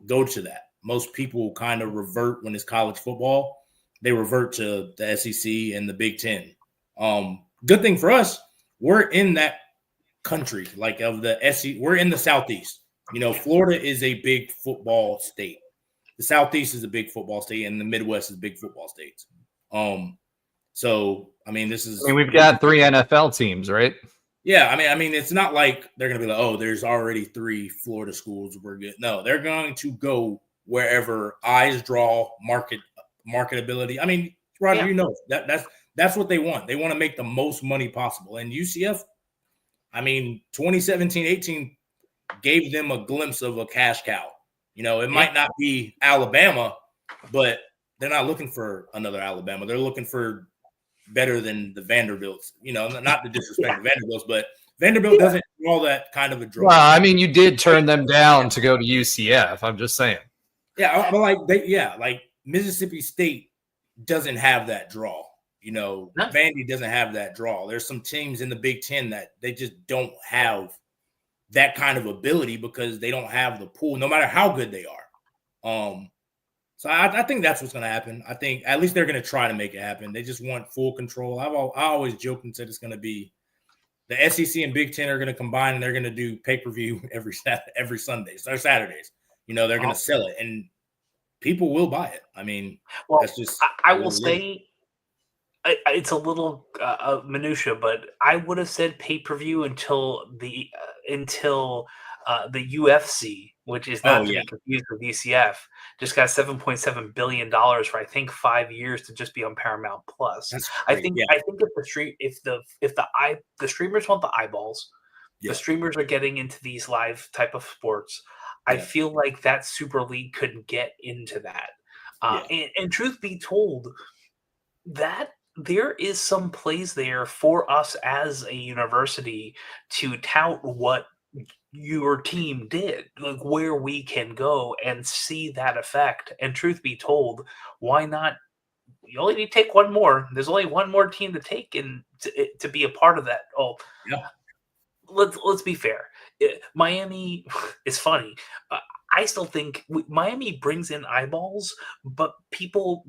go to that. Most people kind of revert when it's college football. They revert to the SEC and the Big Ten. Good thing for us, we're in that country, like of the SEC. We're in the Southeast. You know, Florida is a big football state. The Southeast is a big football state, and the Midwest is big football states. So I mean, we've got 3 NFL teams, right? Yeah, I mean, it's not like they're going to be like, oh, there's already 3 Florida schools. We're good. No, they're going to go wherever eyes draw, marketability. I mean, Roger, you know that's what they want. They want to make the most money possible. And UCF, I mean, 2017-18 gave them a glimpse of a cash cow. You know, it might not be Alabama, but they're not looking for another Alabama. They're looking for better than the Vanderbilts. You know, not to disrespect the Vanderbilts, but Vanderbilt doesn't draw that kind of a draw. Well, I mean, you did turn them down to go to UCF. I'm just saying. Yeah, but like Mississippi State doesn't have that draw. You know, Vandy doesn't have that draw. There's some teams in the Big Ten that they just don't have that kind of ability because they don't have the pool, no matter how good they are. So I think that's what's going to happen. I think at least they're going to try to make it happen. They just want full control. I always joked and said it's going to be the SEC and Big Ten are going to combine and they're going to do pay-per-view every Sunday or Saturdays. You know, they're going to sell it and people will buy it. I mean, that's just I will say it's a little minutia, but I would have said pay-per-view until the UFC, which is not to be confused with UCF, just got $7.7 billion for I think 5 years to just be on Paramount Plus. I think if the streamers want the eyeballs, the streamers are getting into these live type of sports. I feel like that Super League could get into that. And truth be told, that there is some plays there for us as a university to tout what your team did, like where we can go and see that effect. And truth be told, why not you only need to take one more. There's only one more team to take and to be a part of that. Oh, Yeah. Let's be fair. Miami is funny. I still think Miami brings in eyeballs, but people,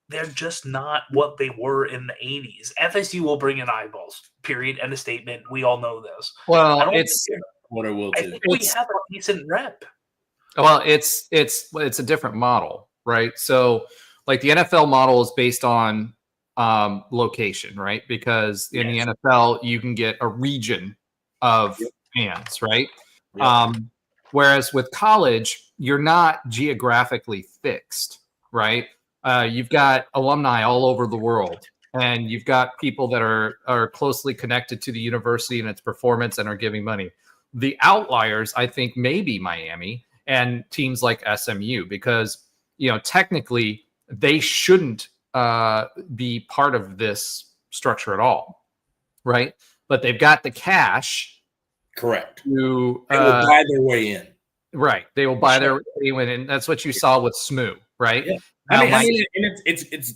they're just not what they were in the 80s. FSU will bring in eyeballs, period, end of statement. We all know this. Well, I think we have a decent rep. Well, it's a different model, right? So, like the NFL model is based on location, right? Because in the NFL, you can get a region of fans, right? Yep. Whereas with college, you're not geographically fixed, right? You've got alumni all over the world, and you've got people that are closely connected to the university and its performance and are giving money. The outliers, I think, may be Miami and teams like SMU, because technically they shouldn't be part of this structure at all, right? But they've got the cash. Correct. To they will buy their way in. Right. They will buy their way in, and that's what you saw with SMU, right? Yeah. Now, I mean, it's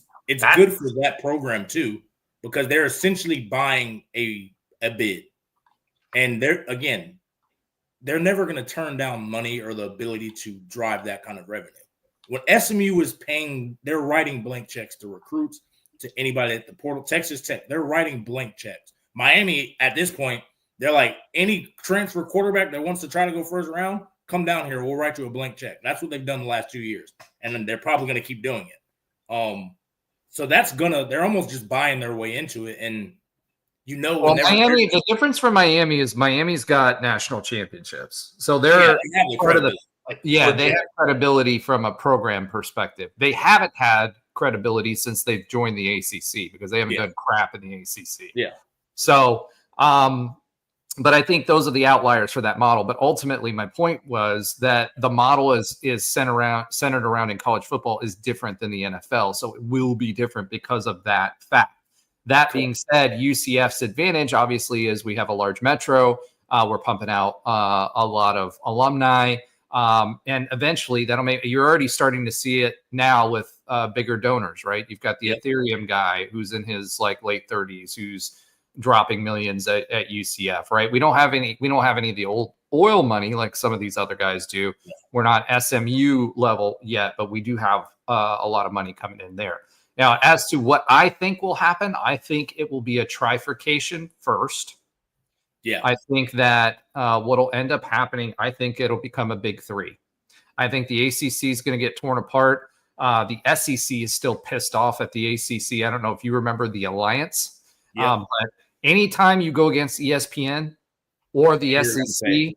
good for that program too, because they're essentially buying a bid, and they're never going to turn down money or the ability to drive that kind of revenue. When SMU is paying, they're writing blank checks to recruits, to anybody at the portal. Texas Tech, they're writing blank checks. Miami, at this point, they're like, any transfer quarterback that wants to try to go first round, come down here. We'll write you a blank check. That's what they've done the last 2 years. And then they're probably going to keep doing it. So they're almost just buying their way into it. And Miami, the difference for Miami is Miami's got national championships. So they're part of the, they have credibility from a program perspective. They haven't had credibility since they've joined the ACC, because they haven't done crap in the ACC. Yeah. So, but I think those are the outliers for that model. But ultimately, my point was that the model is centered around in college football is different than the NFL. So it will be different because of that fact. That being said, UCF's advantage obviously is we have a large metro. We're pumping out a lot of alumni, and eventually that'll make. You're already starting to see it now with bigger donors, right? You've got the Ethereum guy who's in his late 30s, who's dropping millions at UCF, right? We don't have any of the old oil money like some of these other guys do. We're not SMU level yet, but we do have a lot of money coming in there. Now, as to what I think will happen, I think it will be a trifurcation first. Yeah. I think that what'll end up happening, I think it'll become a big three. I think the ACC is going to get torn apart. The SEC is still pissed off at the ACC. I don't know if you remember the Alliance. But anytime you go against ESPN or the SEC,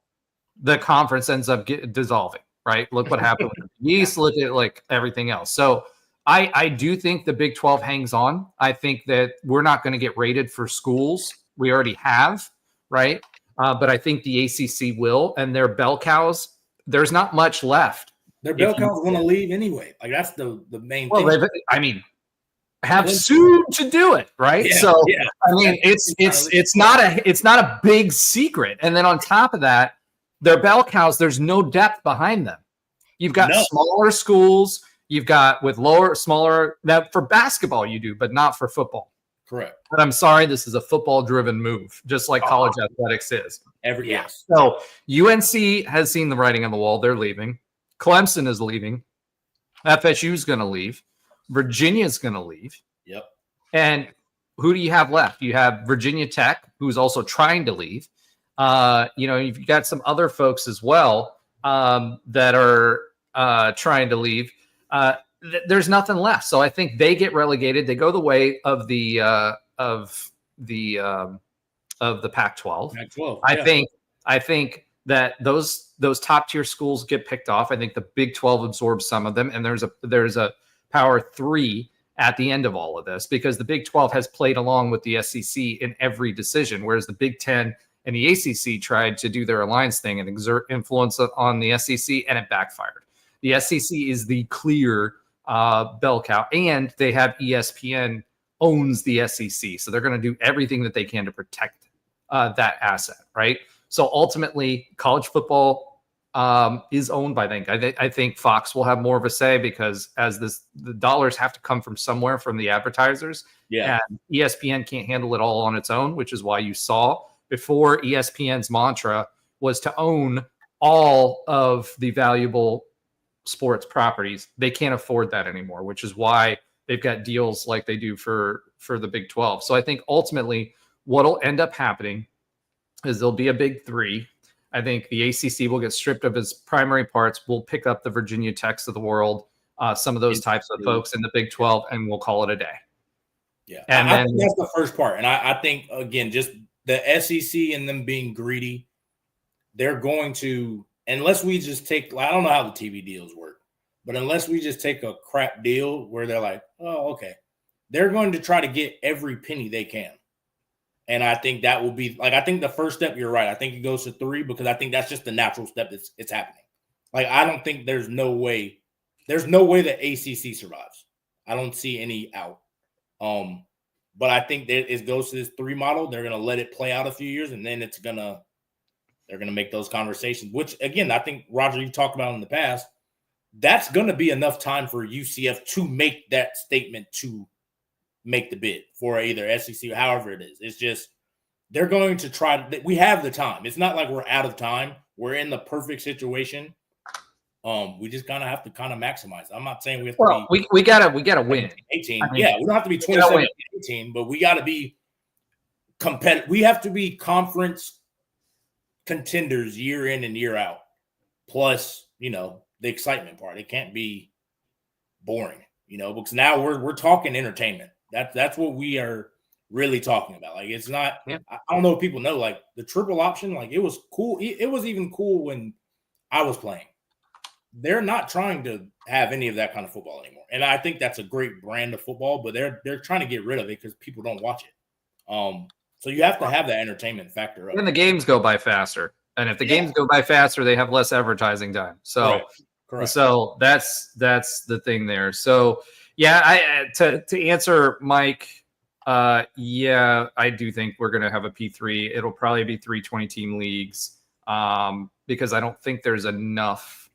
the conference ends up dissolving, right? Look what happened with the East. Look at everything else. So I do think the Big 12 hangs on. I think that we're not going to get rated for schools. We already have, right? But I think the ACC will, and their bell cows, there's not much left. Their bell cows want to leave anyway. That's the main thing. Have sued to do it, right? It's not a big secret. And then on top of that, their bell cows, there's no depth behind them. You've got smaller schools. You've got smaller. Now for basketball you do, but not for football. Correct. But I'm sorry, this is a football-driven move, just like college athletics is. So UNC has seen the writing on the wall. They're leaving. Clemson is leaving. FSU is going to leave. Virginia is going to leave. Yep. And who do you have left? You have Virginia Tech, who's also trying to leave. You've got some other folks as well that are trying to leave. There's nothing left, so I think they get relegated. They go the way of the Pac-12. I think that those top tier schools get picked off. I think the Big 12 absorbs some of them, and there's a Power 3 at the end of all of this, because the Big 12 has played along with the SEC in every decision, whereas the Big 10 and the ACC tried to do their alliance thing and exert influence on the SEC, and it backfired. The SEC is the clear bell cow, and they have ESPN owns the SEC, so they're going to do everything that they can to protect that asset, right? So ultimately, college football is owned by them. I think Fox will have more of a say because the dollars have to come from somewhere from the advertisers. Yeah. And ESPN can't handle it all on its own, which is why you saw before ESPN's mantra was to own all of the valuable sports properties. They can't afford that anymore, which is why they've got deals like they do for the Big 12. So I think ultimately what'll end up happening is there'll be a big three. I think the ACC will get stripped of its primary parts. We'll pick up the Virginia Techs of the world, some of those types of folks in the Big 12, and we'll call it a day. Yeah, and I then think that's the first part. And I think, again, just the SEC and them being greedy, they're going to, unless we just take, I don't know how the TV deals work, but unless we just take a crap deal where they're like, oh, okay, they're going to try to get every penny they can. And I think that will be, like, I think the first step, you're right. I think it goes to 3 because I think that's just the natural step that's it's happening. Like, I don't think there's no way that ACC survives. I don't see any out. But I think that it goes to this 3 model. They're going to let it play out a few years, and then they're going to make those conversations, which, again, I think, Roger, you talked about in the past, that's going to be enough time for UCF to make that statement to make the bid for either SEC or however it is. It's just they're going to try. We have the time. It's not like we're out of time. We're in the perfect situation. We just kind of have to maximize. I'm not saying we have to be. We gotta win. 18. I mean, yeah, we don't have to be 27, 18, but we got to be competitive. We have to be conference contenders year in and year out. Plus, the excitement part. It can't be boring, because now we're talking entertainment. That's what we are really talking about. Like, it's not. Yeah. I don't know if people know. Like, the triple option, like, it was cool. It was even cool when I was playing. They're not trying to have any of that kind of football anymore, and I think that's a great brand of football. But they're trying to get rid of it because people don't watch it. So you have to have that entertainment factor. And the games go by faster, and if the games go by faster, they have less advertising time. So, Correct. So that's the thing there. So yeah, to answer Mike, yeah, I do think we're going to have a P3. It'll probably be 3 20-team leagues because I don't think there's enough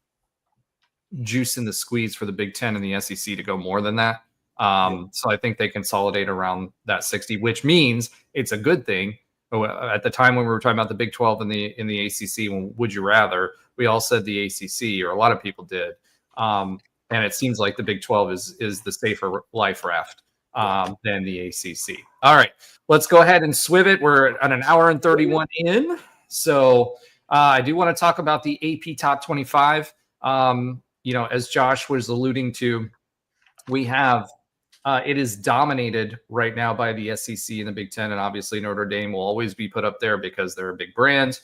juice in the squeeze for the Big Ten and the SEC to go more than that. So I think they consolidate around that 60, which means it's a good thing. At the time when we were talking about the Big 12 and the ACC, when would you rather, we all said the ACC, or a lot of people did. And it seems like the Big 12 is the safer life raft than the ACC. All right, let's go ahead and swiv it. We're at an hour and 31 in. So I do want to talk about the AP Top 25. As Josh was alluding to, we have it is dominated right now by the SEC and the Big Ten, and obviously Notre Dame will always be put up there because they're a big brand.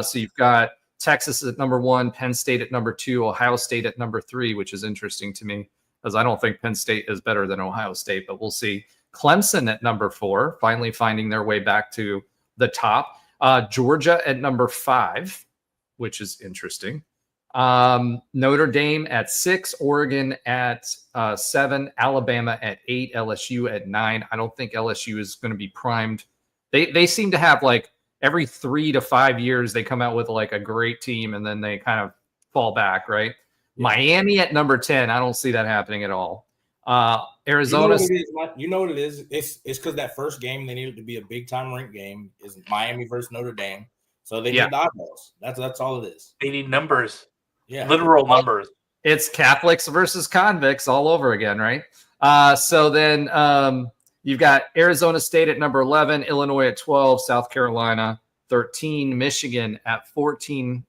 So you've got Texas at number 1, Penn State at number 2, Ohio State at number 3, which is interesting to me because I don't think Penn State is better than Ohio State, but we'll see. Clemson at number 4, finally finding their way back to the top. Georgia at number 5, which is interesting. Notre Dame at 6, Oregon at 7, Alabama at 8, LSU at 9. I don't think LSU is going to be primed. They seem to have, like, every 3 to 5 years they come out with like a great team and then they kind of fall back, right? Yeah. Miami at number 10. I don't see that happening at all. Arizona. You know what it is? It's because that first game they needed to be a big time ranked game is Miami versus Notre Dame. So they need the eyeballs. That's all it is. They need numbers. Yeah. Literal numbers. It's Catholics versus convicts all over again, right? So then you've got Arizona State at number 11, Illinois at 12, South Carolina 13, Michigan at 14.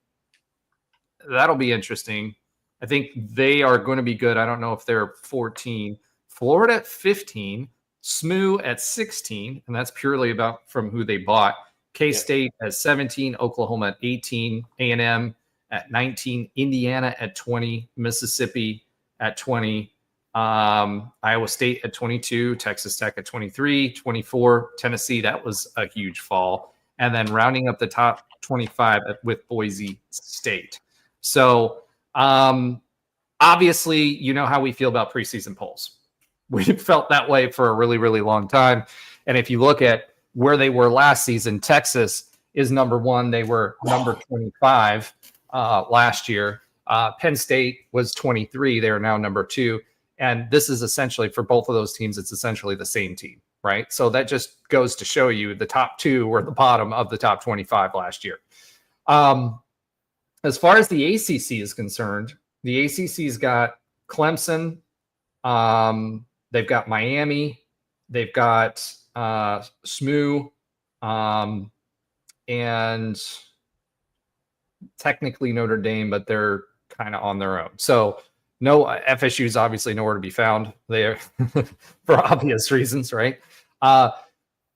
That'll be interesting. I think they are going to be good. I don't know if they're 14. Florida at 15, SMU at 16, and that's purely about from who they bought. K-State at 17, Oklahoma at 18, A&M at 19, Indiana at 20, Mississippi at 20, Iowa State at 22, Texas Tech at 23, 24, Tennessee. That was a huge fall. And then rounding up the top 25 with Boise State. So obviously, you know how we feel about preseason polls. We've felt that way for a really, really long time. And if you look at where they were last season, Texas is number 1. They were number 25. last year. Penn State was 23. They are now number 2. And this is essentially, for both of those teams, it's essentially the same team, right? So that just goes to show you the top 2 were the bottom of the top 25 last year. As far as the ACC is concerned, the ACC's got Clemson, they've got Miami, they've got SMU, and technically Notre Dame, but they're kind of on their own. So no, FSU is obviously nowhere to be found there for obvious reasons, right? But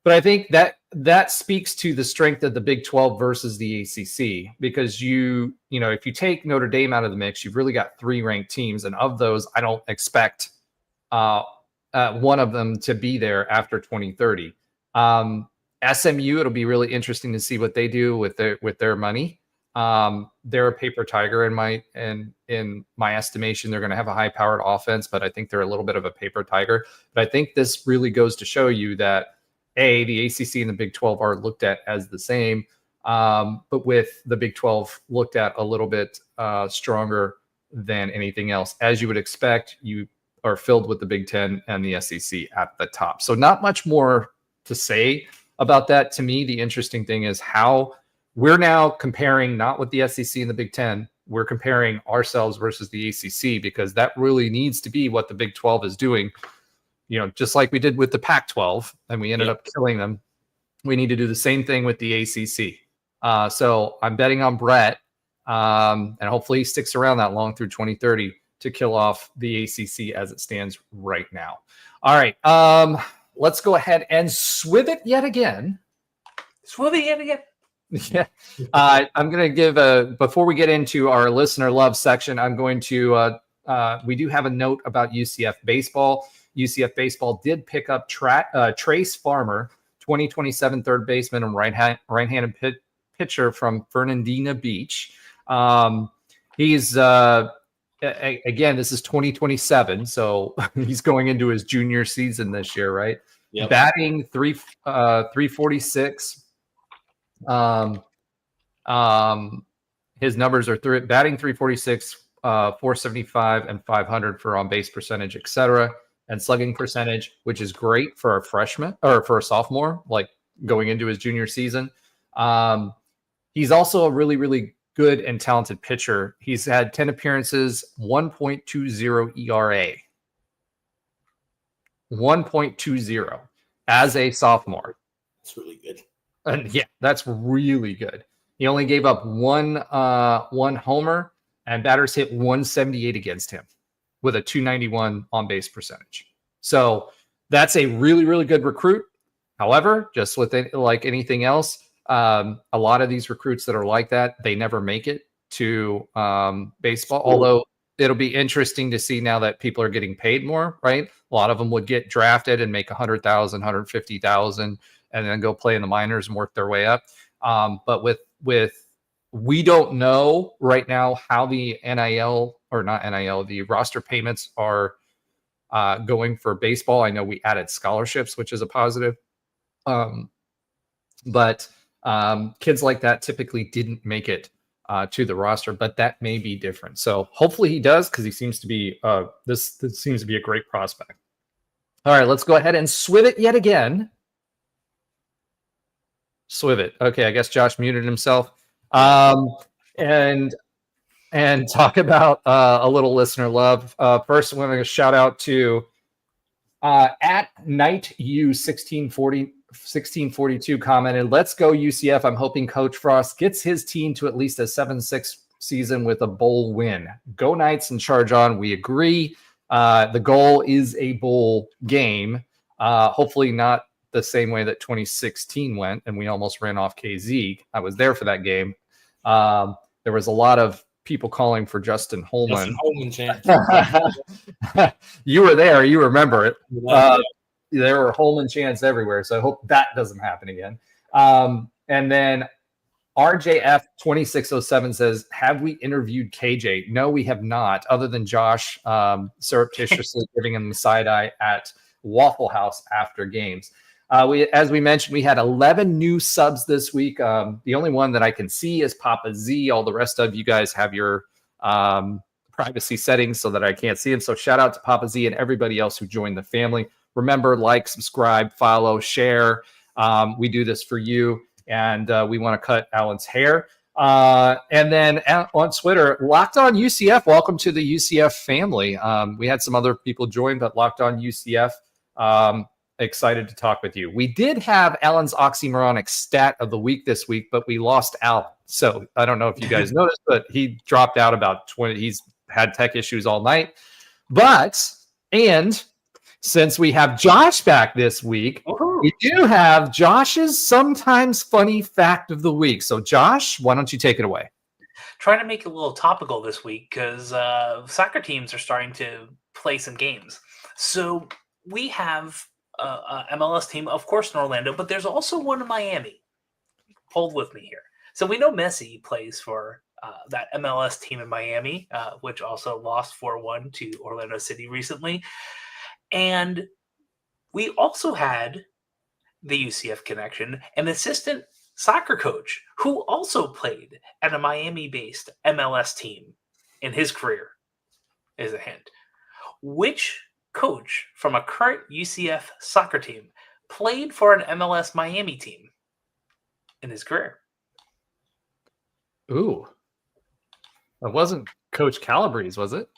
I think that speaks to the strength of the Big 12 versus the ACC, because if you take Notre Dame out of the mix, you've really got 3 ranked teams, and of those, I don't expect one of them to be there after 2030. SMU, it'll be really interesting to see what they do with their money. They're a paper tiger in my estimation. They're going to have a high-powered offense, but I think they're a little bit of a paper tiger. But I think this really goes to show you that the ACC and the Big 12 are looked at as the same, but with the Big 12 looked at a little bit stronger than anything else. As you would expect, you are filled with the Big 10 and the SEC at the top. So not much more to say about that. To me, the interesting thing is how we're now comparing, not with the SEC and the Big 10, we're comparing ourselves versus the ACC, because that really needs to be what the Big 12 is doing. Just like we did with the Pac-12 and we ended up killing them, we need to do the same thing with the ACC. So I'm betting on Brett, and hopefully he sticks around that long through 2030 to kill off the ACC as it stands right now. All right, let's go ahead and swiv it yet again. Swiv it yet again. Yeah, I'm going to give before we get into our listener love section, I'm going to, we do have a note about UCF baseball. UCF baseball did pick up Trace Farmer, 2027 third baseman and right-handed pitcher from Fernandina Beach. He's, again, this is 2027, so he's going into his junior season this year, right? Yep. Batting 346. His numbers are batting 346, 475, and 500 for on base percentage, etc., and slugging percentage, which is great for a freshman or for a sophomore, like going into his junior season. He's also a really, really good and talented pitcher. He's had 10 appearances, 1.20 ERA, 1.20 as a sophomore. That's really good. And yeah, that's really good. He only gave up one homer, and batters hit 178 against him with a 291 on base percentage. So that's a really, really good recruit. However, just with like anything else, a lot of these recruits that are like that, they never make it to baseball. Although it'll be interesting to see now that people are getting paid more, right? A lot of them would get drafted and make 100,000, 150,000, and then go play in the minors and work their way up. But with we don't know right now how the the roster payments are going for baseball. I know we added scholarships, which is a positive. But kids like that typically didn't make it to the roster, but that may be different. So hopefully he does, because he seems to be this seems to be a great prospect. All right, let's go ahead and swiv it yet again. Swiv it. Okay, I guess Josh muted himself. And talk about a little listener love. First, I want to shout out to at Night U 1642 commented, "Let's go UCF. I'm hoping Coach Frost gets his team to at least a 7-6 season with a bowl win. Go Knights and charge on." We agree. The goal is a bowl game. Hopefully not the same way that 2016 went and we almost ran off KZ. I was there for that game. There was a lot of people calling for Justin Holman. Chance. You were there. You remember it. There were Holman chants everywhere. So I hope that doesn't happen again. And then RJF 2607 says, "Have we interviewed KJ?" No, we have not, other than Josh surreptitiously giving him the side eye at Waffle House after games. As we mentioned, we had 11 new subs this week. The only one that I can see is Papa Z. All the rest of you guys have your privacy settings so that I can't see them. So shout out to Papa Z and everybody else who joined the family. Remember, like, subscribe, follow, share. We do this for you, and we want to cut Alan's hair. And then on Twitter, Locked On UCF, welcome to the UCF family. We had some other people join, but Locked On UCF, excited to talk with you. We did have Alan's oxymoronic stat of the week this week, but we lost Alan. So I don't know if you guys noticed, but he dropped out about 20. He's had tech issues all night. And since we have Josh back this week, we do have Josh's sometimes funny fact of the week. So Josh, why don't you take it away? Trying to make it a little topical this week because soccer teams are starting to play some games. So we have a MLS team, of course, in Orlando, but there's also one in Miami. Hold with me here. So we know Messi plays for that MLS team in Miami, which also lost 4-1 to Orlando City recently. And we also had the UCF connection, an assistant soccer coach who also played at a Miami-based MLS team in his career, is a hint. Which coach from a current UCF soccer team played for an MLS Miami team in his career? Ooh. It wasn't Coach Calabrese, was it?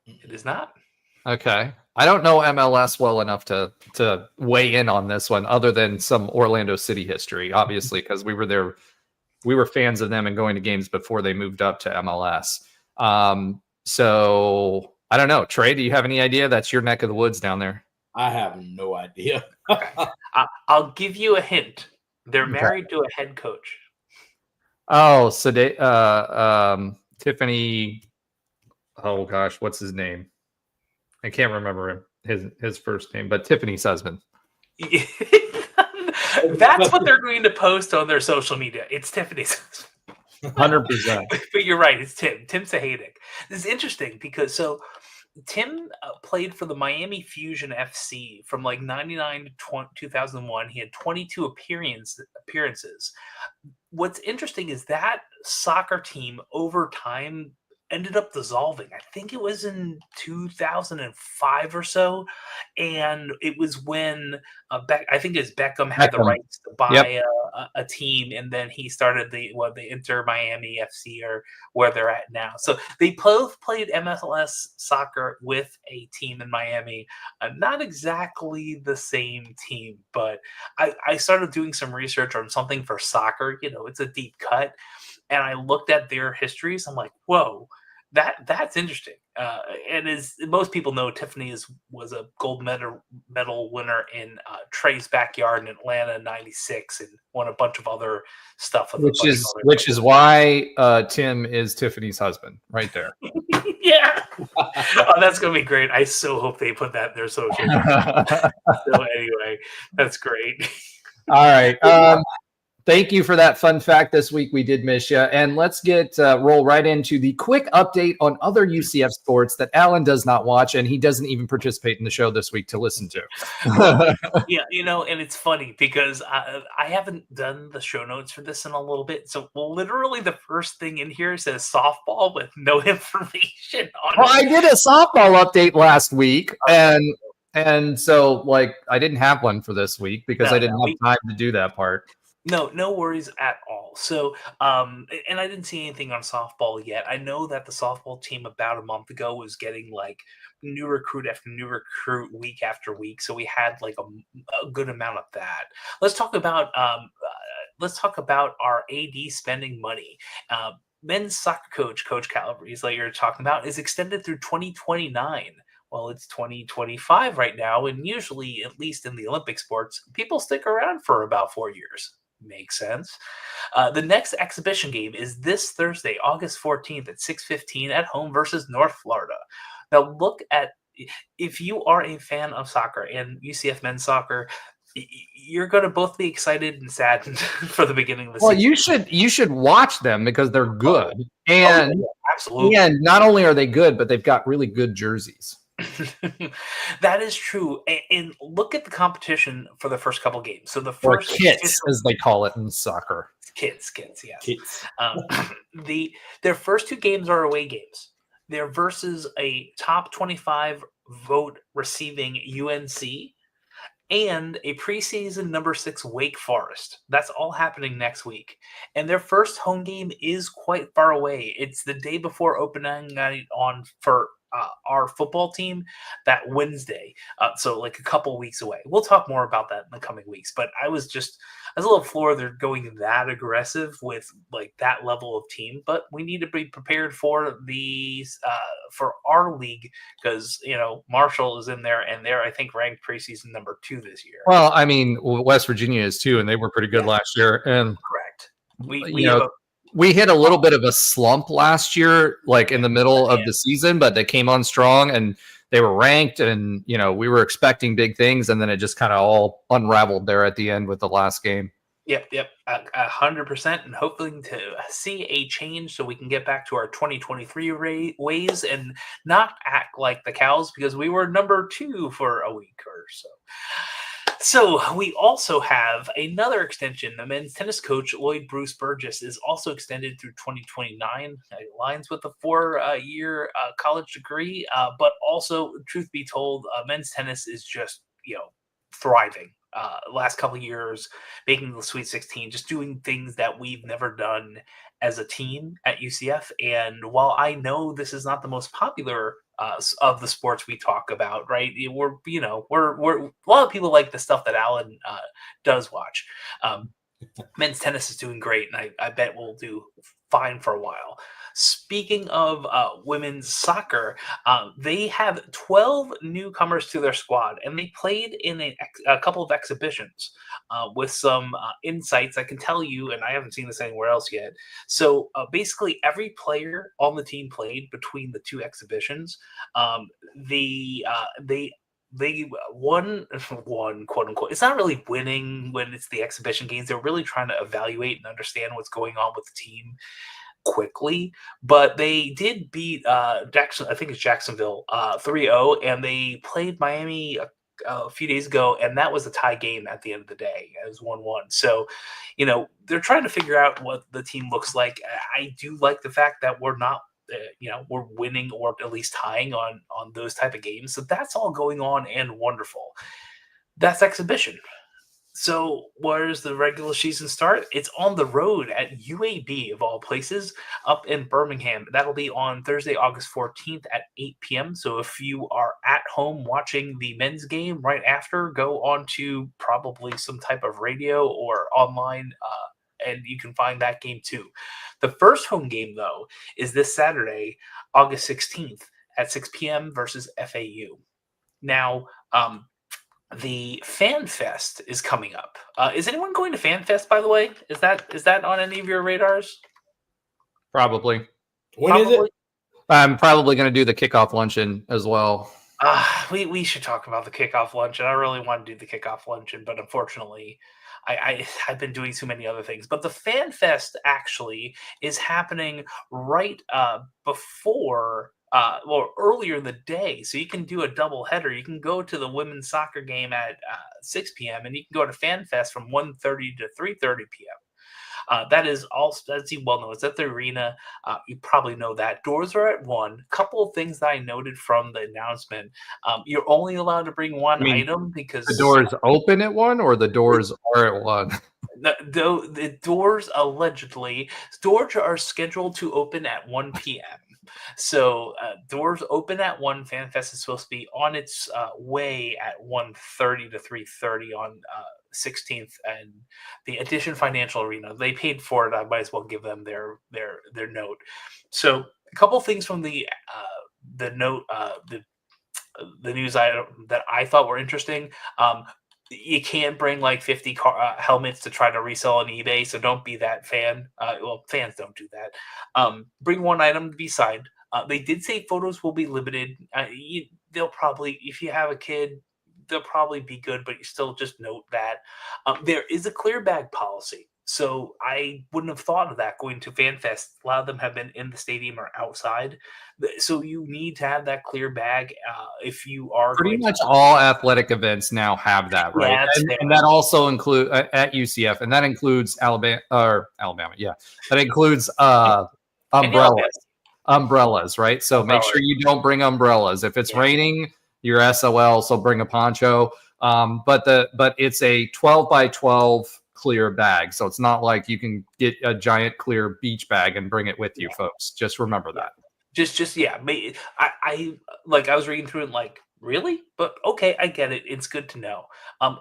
It is not. Okay. I don't know MLS well enough to weigh in on this one other than some Orlando City history, obviously, because we were there. We were fans of them and going to games before they moved up to MLS. So I don't know. Trey, do you have any idea? That's your neck of the woods down there. I have no idea. Okay. I'll give you a hint. They're married to a head coach. Oh, so they, Tiffany. Oh gosh, what's his name? I can't remember his first name, but Tiffany's husband. That's what they're going to post on their social media. It's Tiffany's husband. 100%. But you're right. It's Tim Sahadic. This is interesting because Tim played for the Miami Fusion FC from like 99 to 2001. He had 22 appearances. What's interesting is that soccer team over time ended up dissolving. I think it was in 2005 or so, and it was when I think it's Beckham had the rights to buy a team, and then he started the Inter Miami FC, or where they're at now. So they both played MLS soccer with a team in Miami. Not exactly the same team, but I started doing some research on something for soccer. You know, it's a deep cut, and I looked at their histories. I'm like, whoa. That's interesting. And as most people know, Tiffany was a gold medal winner in Trey's backyard in Atlanta in '96, and won a bunch of other stuff. Which is why Tim is Tiffany's husband, right there. Yeah. Oh, that's gonna be great. I so hope they put that in their social media. So anyway, that's great. All right. Thank you for that fun fact this week. We did miss you. And let's roll right into the quick update on other UCF sports that Alan does not watch, and he doesn't even participate in the show this week to listen to. Yeah, and it's funny because I haven't done the show notes for this in a little bit. So literally the first thing in here says softball with no information on it. I did a softball update last week, and so I didn't have one for this week because I didn't have time to do that part. No worries at all. So, and I didn't see anything on softball yet. I know that the softball team about a month ago was getting new recruit after new recruit week after week. So we had a good amount of that. Let's talk about our AD spending money. Men's soccer Coach Calabrese, like you're talking about, is extended through 2029. Well, it's 2025 right now, and usually, at least in the Olympic sports, people stick around for about 4 years. Makes sense. The next exhibition game is this Thursday, August 14th at 6:15 at home versus North Florida. Now, if you are a fan of soccer and UCF men's soccer, you're going to both be excited and saddened for the beginning of the season. You should watch them because they're good, and absolutely. And not only are they good, but they've got really good jerseys. That is true. And look at the competition for the first couple games. So the Or first kits, as they call it in soccer. kids, yes. Kids. Um, their first 2 games are away games. They're versus a top 25 vote receiving UNC and a preseason number 6 Wake Forest. That's all happening next week. And their first home game is quite far away. It's the day before opening night on for our football team that Wednesday. So like a couple weeks away. We'll talk more about that in the coming weeks. But I was a little floored they're going that aggressive with like that level of team. But we need to be prepared for these for our league because Marshall is in there and they're I think ranked preseason number 2 this year. Well, I mean, West Virginia is too, and they were pretty good last year. And Correct. We hit a little bit of a slump last year, like in the middle of the season, but they came on strong and they were ranked, and we were expecting big things, and then it just kind of all unraveled there at the end with the last game. Yep, 100%, and hoping to see a change so we can get back to our 2023 ways and not act like the Cows because we were number 2 for a week or so. So we also have another extension. The men's tennis coach, Lloyd Bruce Burgess, is also extended through 2029. It aligns with the 4-year college degree, but also, truth be told, men's tennis is just, thriving. Last couple of years, making the Sweet 16, just doing things that we've never done as a team at UCF. And while I know this is not the most popular of the sports we talk about, right? We're a lot of people like the stuff that Alan does watch. Men's tennis is doing great, and I bet we'll do fine for a while. Speaking of women's soccer, they have 12 newcomers to their squad, and they played in a couple of exhibitions with some insights I can tell you, and I haven't seen this anywhere else yet. So basically, every player on the team played between the 2 exhibitions. They won, quote unquote. It's not really winning when it's the exhibition games. They're really trying to evaluate and understand what's going on with the team quickly, but they did beat Jackson. I think it's Jacksonville 3-0, and they played Miami a few days ago, and that was a tie game at the end of the day. It was 1-1. So, they're trying to figure out what the team looks like. I do like the fact that we're not. We're winning or at least tying on those type of games. So that's all going on and wonderful. That's exhibition. So where's the regular season start? It's on the road at UAB of all places up in Birmingham. That'll be on Thursday, August 14th at 8 p.m. So if you are at home watching the men's game right after, go on to probably some type of radio or online and you can find that game too. The first home game, though, is this Saturday, August 16th at 6 p.m. versus FAU. Now, the Fan Fest is coming up. Is anyone going to Fan Fest, by the way? Is that on any of your radars? Probably. When is it? I'm probably going to do the kickoff luncheon as well. We should talk about the kickoff luncheon. I really want to do the kickoff luncheon, but unfortunately, I've been doing too many other things. But the Fan Fest actually is happening right before, earlier in the day. So you can do a double header. You can go to the women's soccer game at 6 p.m. and you can go to Fan Fest from 1:30 to 3:30 p.m. That is all. That's well known. It's at the arena. You probably know that. Doors are at 1. Couple of things that I noted from the announcement. You're only allowed to bring one item because the doors open at 1 or the doors are at 1. The doors doors are scheduled to open at 1 p.m. So doors open at 1. FanFest is supposed to be on its way at 1:30 to 3:30 on 16th, and the Edition Financial Arena. They paid for it. I might as well give them their note. So a couple things from the note, the news item that I thought were interesting. You can't bring like 50 helmets to try to resell on eBay, so don't be that fan. Fans don't do that. Bring one item to be signed. They did say photos will be limited. They'll probably, if you have a kid, they'll probably be good, but you still just note that. There is a clear bag policy. So I wouldn't have thought of that going to FanFest. A lot of them have been in the stadium or outside. So you need to have that clear bag if you are Pretty going much to. all athletic events now have that, right? Yeah, that's And that also include at UCF, and that includes Alabama. Yeah, that includes umbrellas, right? So make sure you don't bring umbrellas. If it's raining, you're SOL, so bring a poncho. But it's a 12 by 12 clear bag, so it's not like you can get a giant clear beach bag and bring it with you, folks. Just remember that. Just yeah. I was reading through it like, really? But okay, I get it. It's good to know.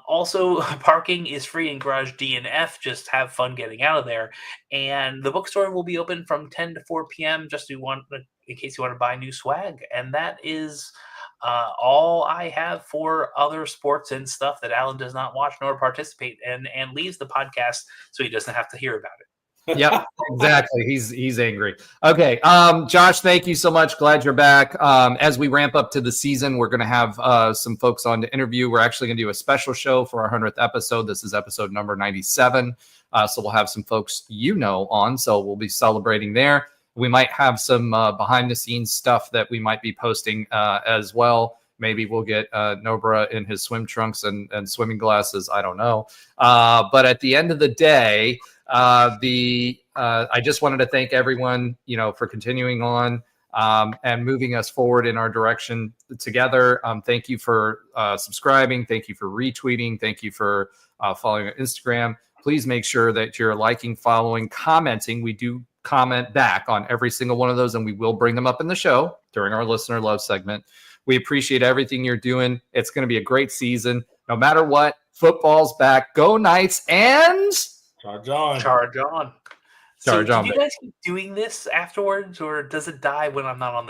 Also, parking is free in Garage D and F. Just have fun getting out of there. And the bookstore will be open from 10 to 4 p.m. In case you want to buy new swag. And that is all I have for other sports and stuff that Alan does not watch nor participate in, and leaves the podcast so he doesn't have to hear about it. Yep, exactly. He's angry. Okay, Josh, thank you so much. Glad you're back. As we ramp up to the season, we're going to have some folks on to interview. We're actually going to do a special show for our 100th episode. This is episode number 97. So we'll have some folks on. So we'll be celebrating there. We might have some behind the scenes stuff that we might be posting as well. Maybe we'll get Nobra in his swim trunks and swimming glasses. I don't know. But at the end of the day, I just wanted to thank everyone, for continuing on and moving us forward in our direction together. Thank you for subscribing. Thank you for retweeting. Thank you for following on Instagram. Please make sure that you're liking, following, commenting. We do comment back on every single one of those, and we will bring them up in the show during our listener love segment. We appreciate everything you're doing. It's going to be a great season. No matter what, football's back. Go Knights and Charge on. Charge on. So Charge on, do you guys keep doing this afterwards, or does it die when I'm not on the